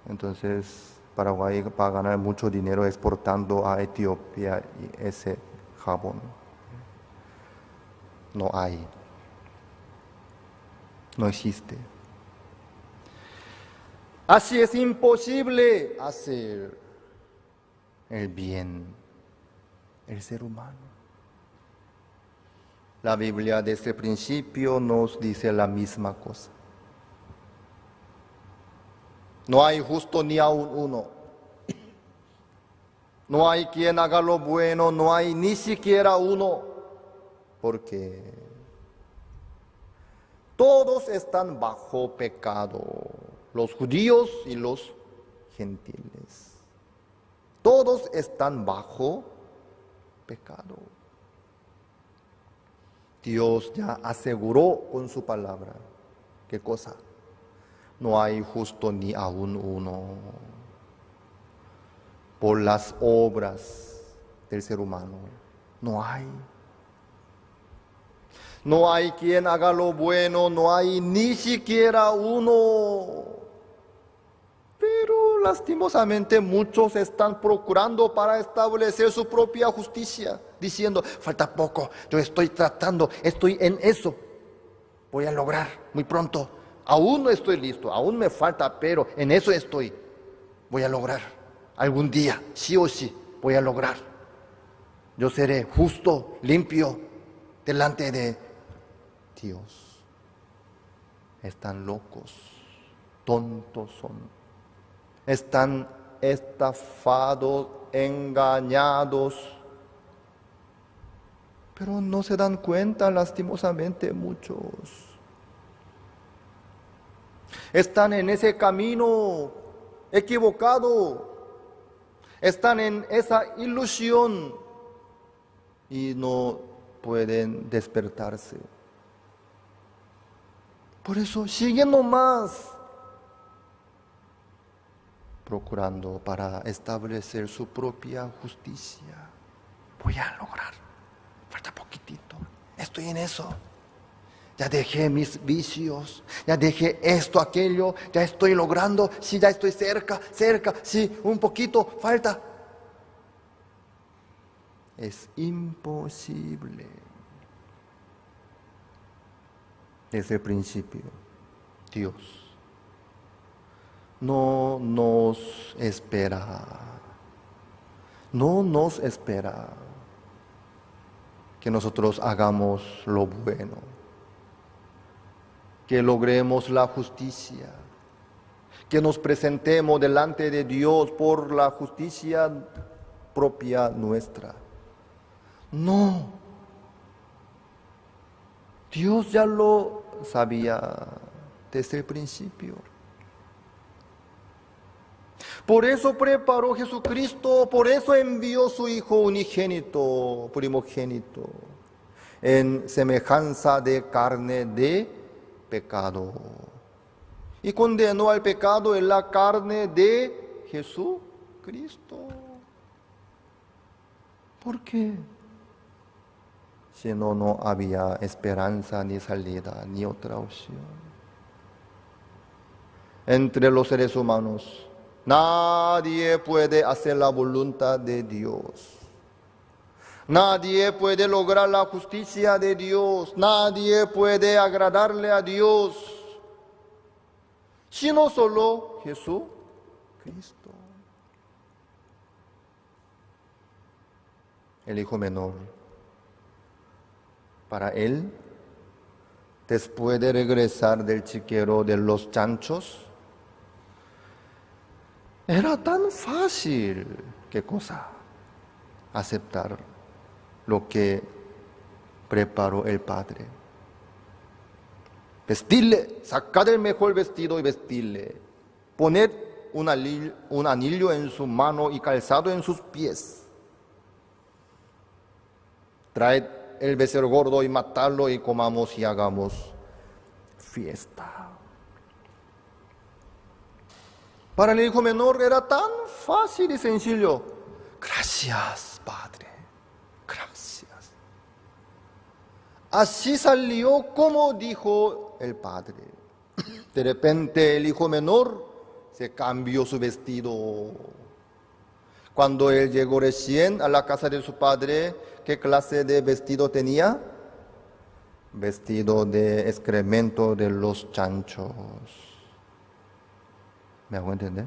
Entonces, Paraguay va a ganar mucho dinero exportando a Etiopía ese jabón. No hay. No existe. Así es imposible hacer el bien, el ser humano. La Biblia desde el principio nos dice la misma cosa. No hay justo ni aun uno. No hay quien haga lo bueno, no hay ni siquiera uno. Porque todos están bajo pecado, los judíos y los gentiles. Todos están bajo pecado. Dios ya aseguró con su palabra. ¿Qué cosa? No hay justo ni aun uno. Por las obras del ser humano, no hay. No hay quien haga lo bueno, no hay ni siquiera uno. Pero lastimosamente muchos están procurando para establecer su propia justicia, diciendo, falta poco, yo estoy tratando, estoy en eso, voy a lograr muy pronto. Aún no estoy listo, aún me falta, pero en eso estoy, voy a lograr. Algún día, sí o sí, voy a lograr. Yo seré justo, limpio, delante de Dios. Están locos, tontos son. Están estafados, engañados. Pero no se dan cuenta, lastimosamente, muchos. Están en ese camino equivocado. Están en esa ilusión y no pueden despertarse. Por eso siguen nomás procurando para establecer su propia justicia. Voy a lograr, falta poquitito, estoy en eso. Ya dejé mis vicios, ya dejé esto, aquello, ya estoy logrando, sí, ya estoy cerca, sí, un poquito, falta. Es imposible. Desde el principio, Dios no nos espera que nosotros hagamos lo bueno, que logremos la justicia, que nos presentemos delante de Dios por la justicia propia nuestra. No. Dios ya lo sabía desde el principio. Por eso preparó Jesucristo, por eso envió su Hijo unigénito, primogénito, en semejanza de carne de pecado. Y condenó al pecado en la carne de Jesucristo. ¿Por qué? Si no, no había esperanza, ni salida, ni otra opción. Entre los seres humanos, nadie puede hacer la voluntad de Dios. Nadie puede lograr la justicia de Dios. Nadie puede agradarle a Dios, sino solo Jesucristo. El hijo menor, para él, después de regresar del chiquero de los chanchos, era tan fácil, ¿qué cosa? Aceptar lo que preparó el Padre. Vestirle, sacar el mejor vestido y vestirle, poner un anillo en su mano y calzado en sus pies, traed el becerro gordo y matarlo y comamos y hagamos fiesta. Para el hijo menor era tan fácil y sencillo. Gracias, Padre. Gracias. Así salió como dijo el Padre. De repente el hijo menor se cambió su vestido. Cuando él llegó recién a la casa de su padre, ¿qué clase de vestido tenía? Vestido de excremento de los chanchos. ¿Me hago entender?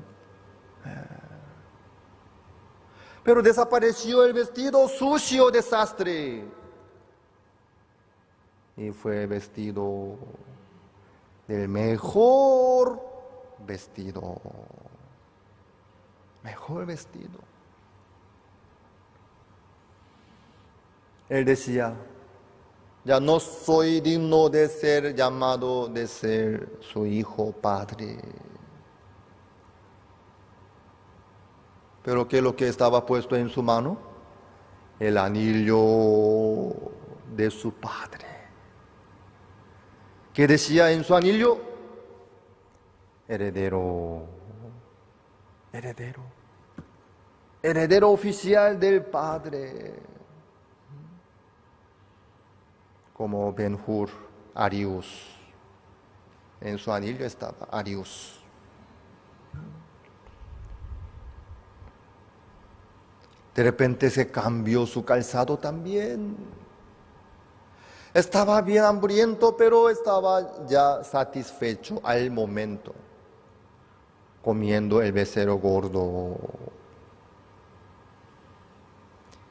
Pero desapareció el vestido sucio, desastre. Y fue vestido del mejor vestido. Mejor vestido. Él decía, ya no soy digno de ser llamado, de ser su hijo, Padre. Pero ¿qué es lo que estaba puesto en su mano? El anillo de su Padre. ¿Qué decía en su anillo? Heredero. Heredero. Heredero oficial del Padre. Como Ben-Hur, Arius. En su anillo estaba Arius. De repente se cambió su calzado también. Estaba bien hambriento, pero estaba ya satisfecho al momento, comiendo el becerro gordo.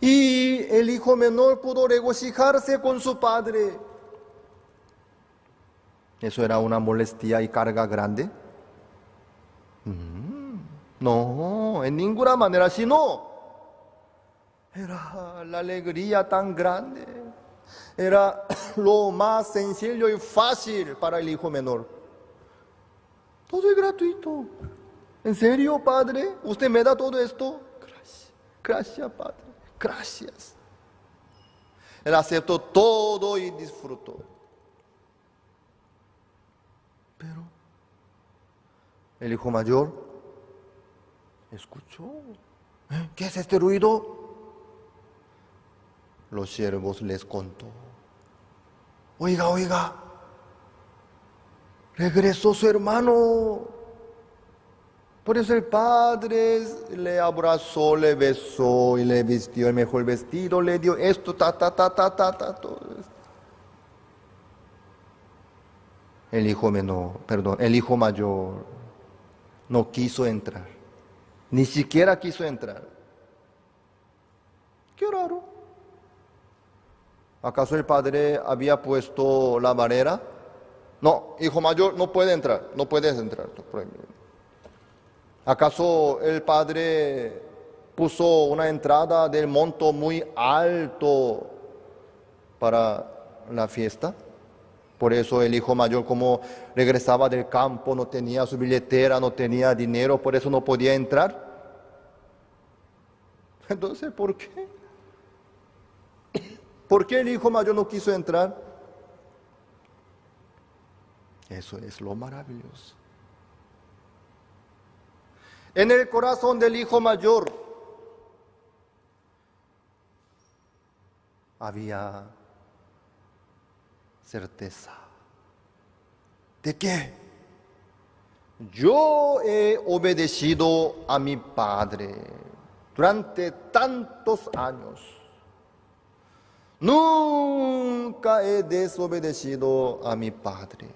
Y el hijo menor pudo regocijarse con su padre. ¿Eso era una molestia y carga grande? No, en ninguna manera, sino era la alegría tan grande. Era lo más sencillo y fácil para el hijo menor. Todo es gratuito. ¿En serio, Padre? ¿Usted me da todo esto? Gracias, gracias, Padre. Gracias. Él aceptó todo y disfrutó. Pero el hijo mayor escuchó. ¿Qué es este ruido? Los siervos les contó. Oiga, regresó su hermano. Por eso el padre le abrazó, le besó y le vistió el mejor vestido, le dio esto, todo esto. El hijo mayor no quiso entrar, ni siquiera quiso entrar. Qué raro. ¿Acaso el padre había puesto la barrera? No, hijo mayor, no puede entrar, no puedes entrar. ¿Acaso el padre puso una entrada del monto muy alto para la fiesta? Por eso el hijo mayor, como regresaba del campo, no tenía su billetera, no tenía dinero, por eso no podía entrar. Entonces, ¿por qué? ¿Por qué el hijo mayor no quiso entrar? Eso es lo maravilloso. En el corazón del hijo mayor había certeza. ¿De qué? Yo he obedecido a mi padre durante tantos años. Nunca he desobedecido a mi padre.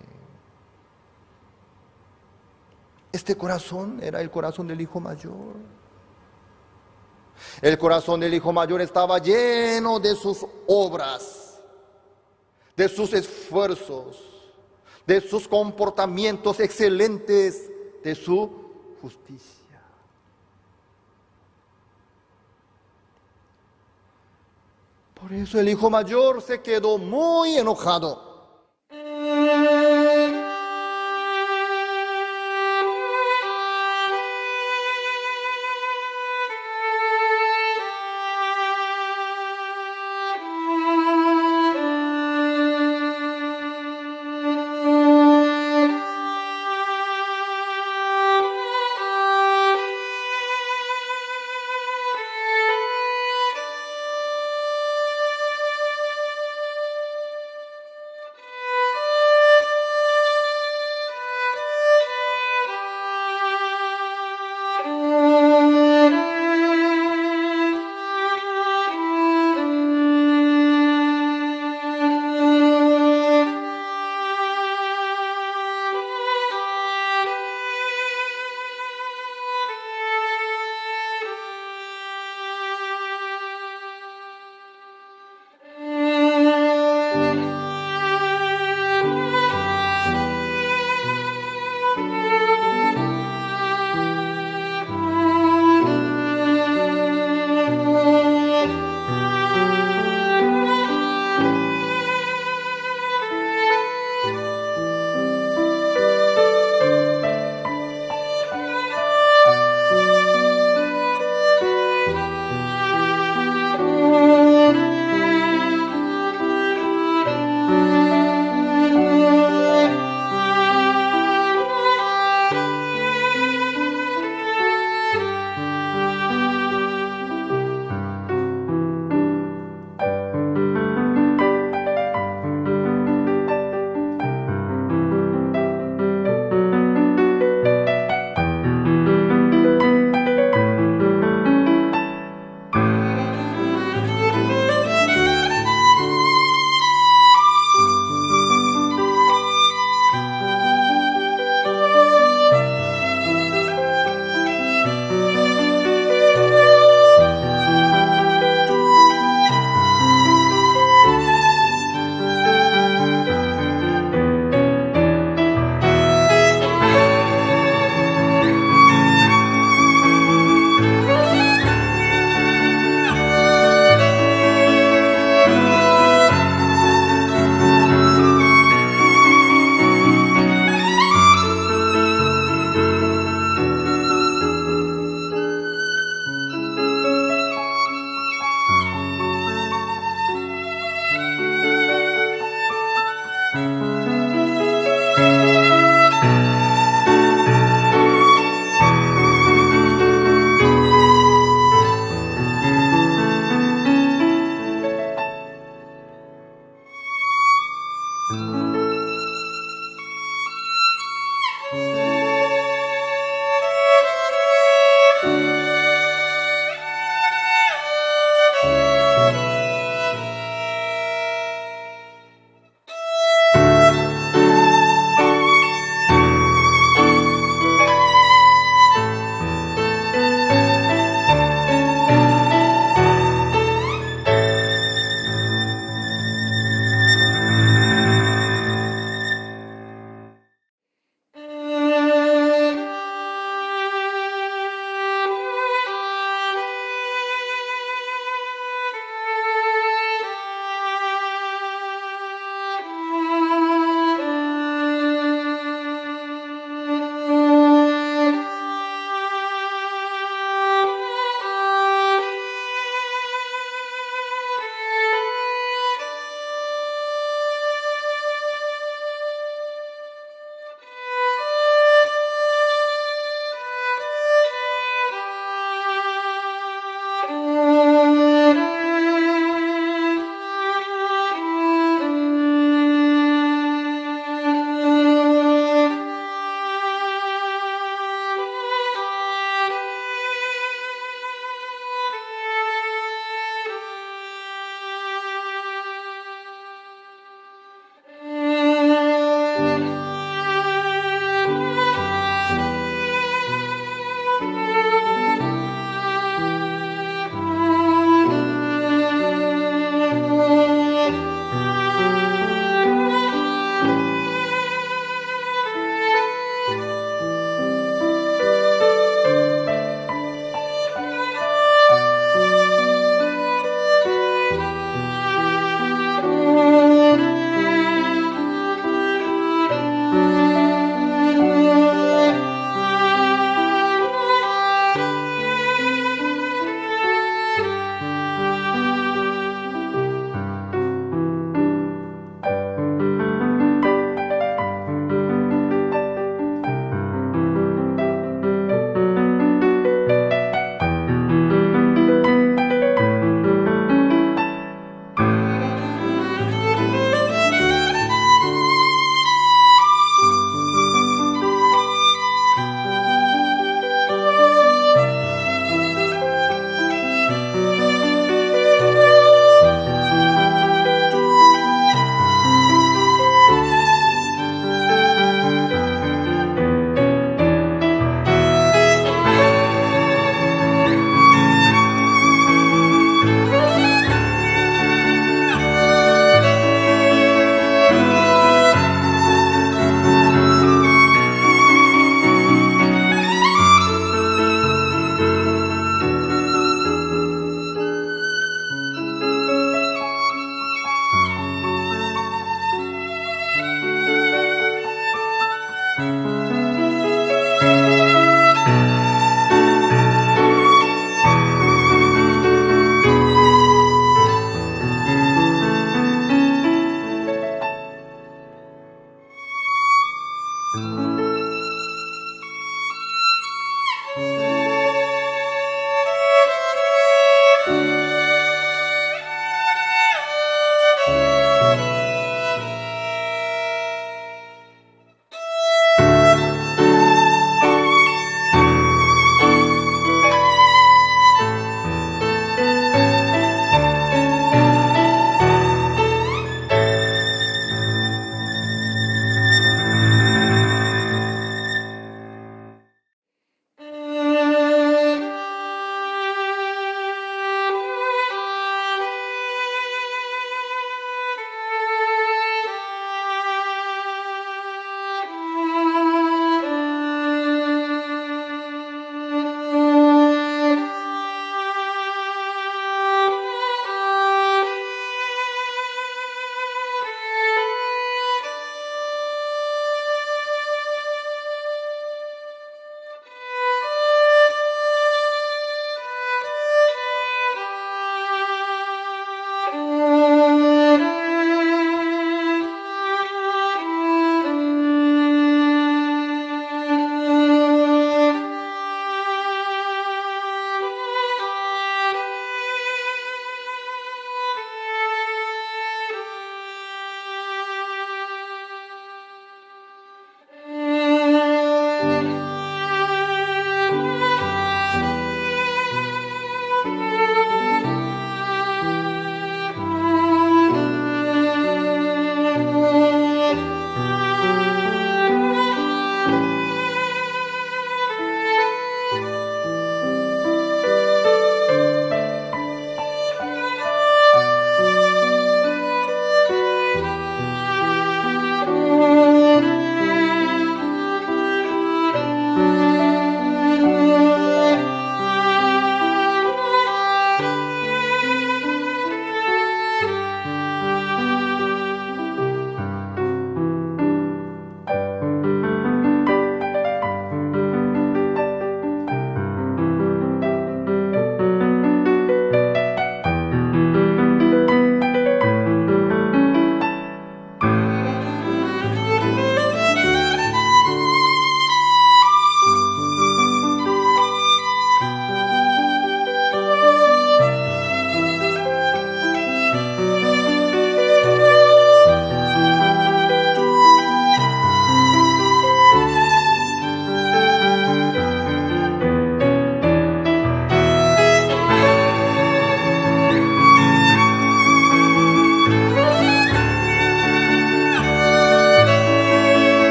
Este corazón era el corazón del hijo mayor. El corazón del hijo mayor estaba lleno de sus obras, de sus esfuerzos, de sus comportamientos excelentes, de su justicia. Por eso el hijo mayor se quedó muy enojado.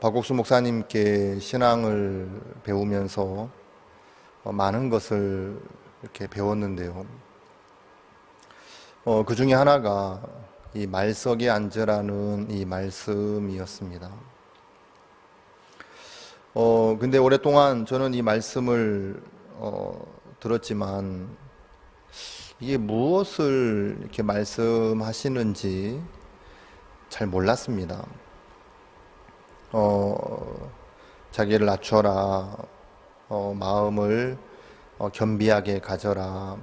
박국수 목사님께 신앙을 배우면서 많은 것을 이렇게 배웠는데요. 그 중에 하나가 이 말석에 앉으라는 이 말씀이었습니다. 근데 오랫동안 저는 이 말씀을 들었지만 이게 무엇을 이렇게 말씀하시는지 잘 몰랐습니다. 자기를 낮춰라, 마음을 겸비하게 가져라,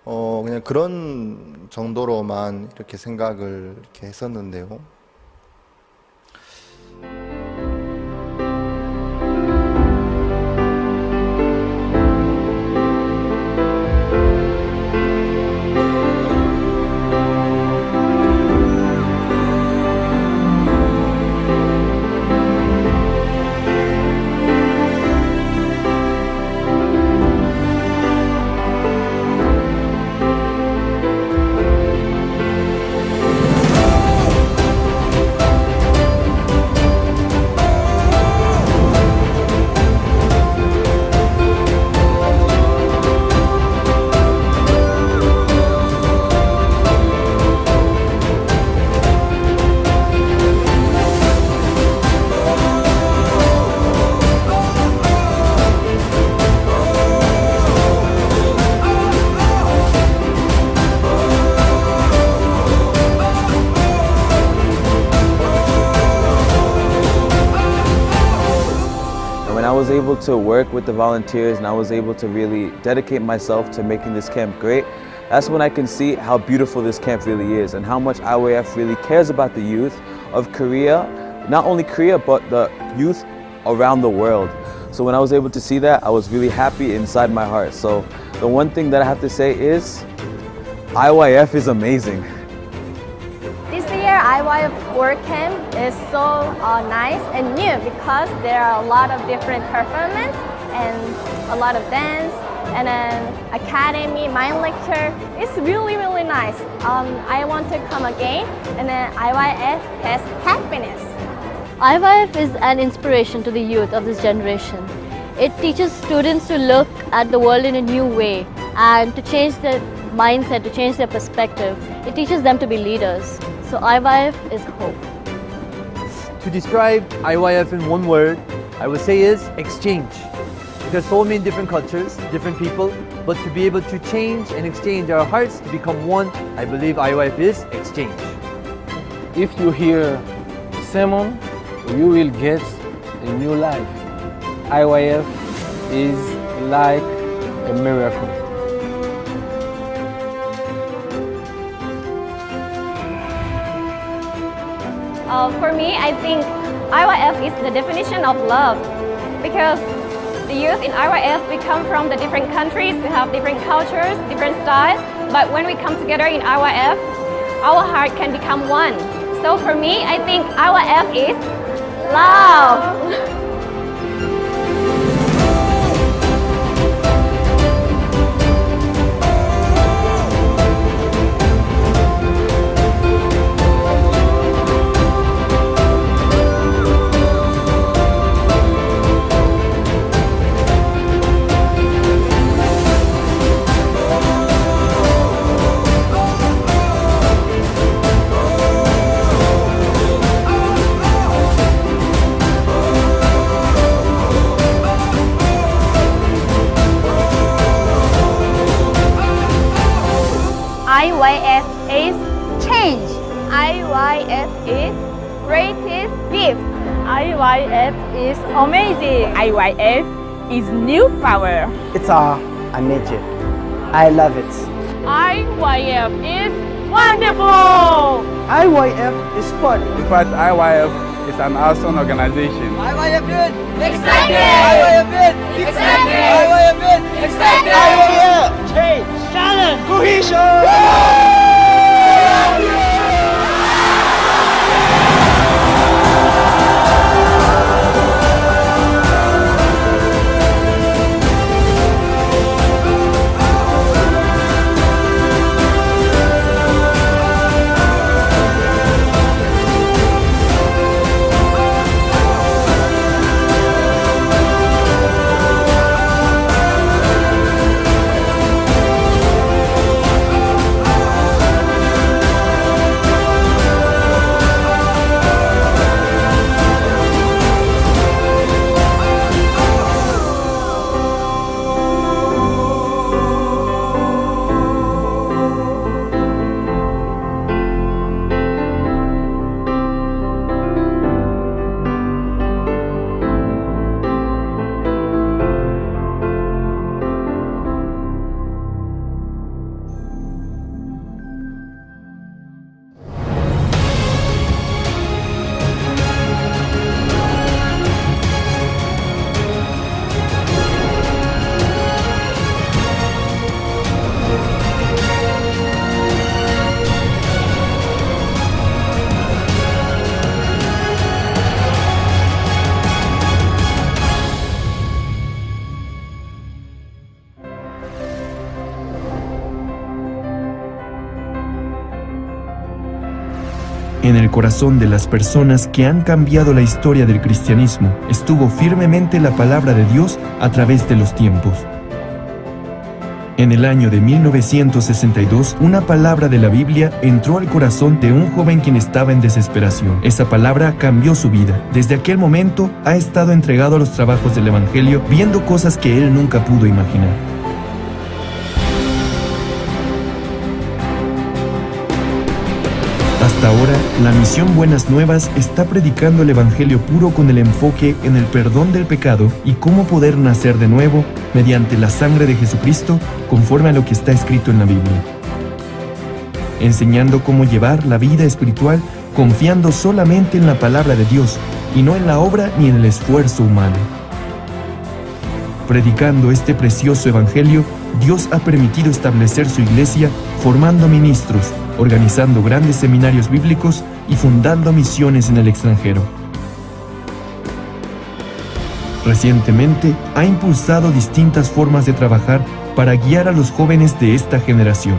그냥 그런 정도로만 이렇게 생각을 이렇게 했었는데요. When I was able to work with the volunteers and I was able to really dedicate myself to making this camp great, that's when I can see how beautiful this camp really is and how much IYF really cares about the youth of Korea, not only Korea, but the youth around the world. So when I was able to see that, I was really happy inside my heart. So the one thing that I have to say is, IYF is amazing. This year, IYF Work Camp is so nice and new because there are a lot of different performance and a lot of dance and an academy, mind lecture. It's really, really nice. I want to come again, and then IYF has happiness. IYF is an inspiration to the youth of this generation. It teaches students to look at the world in a new way and to change their mindset, to change their perspective. It teaches them to be leaders. So IYF is hope. To describe IYF in one word, I would say is exchange. There's so many different cultures, different people, but to be able to change and exchange our hearts to become one, I believe IYF is exchange. If you hear sermon, you will get a new life. IYF is like a miracle. For me, I think IYF is the definition of love because the youth in IYF, we come from the different countries, we have different cultures, different styles, but when we come together in IYF, our heart can become one. So for me, I think IYF is love. IYF is change. IYF is greatest gift. IYF is amazing. IYF is new power. It's amazing. I love it. IYF is wonderful. IYF is fun. In fact, IYF is an awesome organization. IYF good. Excited. IYF good. Excited. IYF good. Excited. IYF change. Challenge. Cohesion. En el corazón de las personas que han cambiado la historia del cristianismo estuvo firmemente la palabra de Dios a través de los tiempos. En el año de 1962, una palabra de la Biblia entró al corazón de un joven quien estaba en desesperación. Esa palabra cambió su vida. Desde aquel momento ha estado entregado a los trabajos del Evangelio, viendo cosas que él nunca pudo imaginar. Hasta ahora, la misión Buenas Nuevas está predicando el Evangelio puro con el enfoque en el perdón del pecado y cómo poder nacer de nuevo mediante la sangre de Jesucristo conforme a lo que está escrito en la Biblia. Enseñando cómo llevar la vida espiritual confiando solamente en la palabra de Dios y no en la obra ni en el esfuerzo humano. Predicando este precioso Evangelio, Dios ha permitido establecer su iglesia formando ministros, organizando grandes seminarios bíblicos y fundando misiones en el extranjero. Recientemente ha impulsado distintas formas de trabajar para guiar a los jóvenes de esta generación.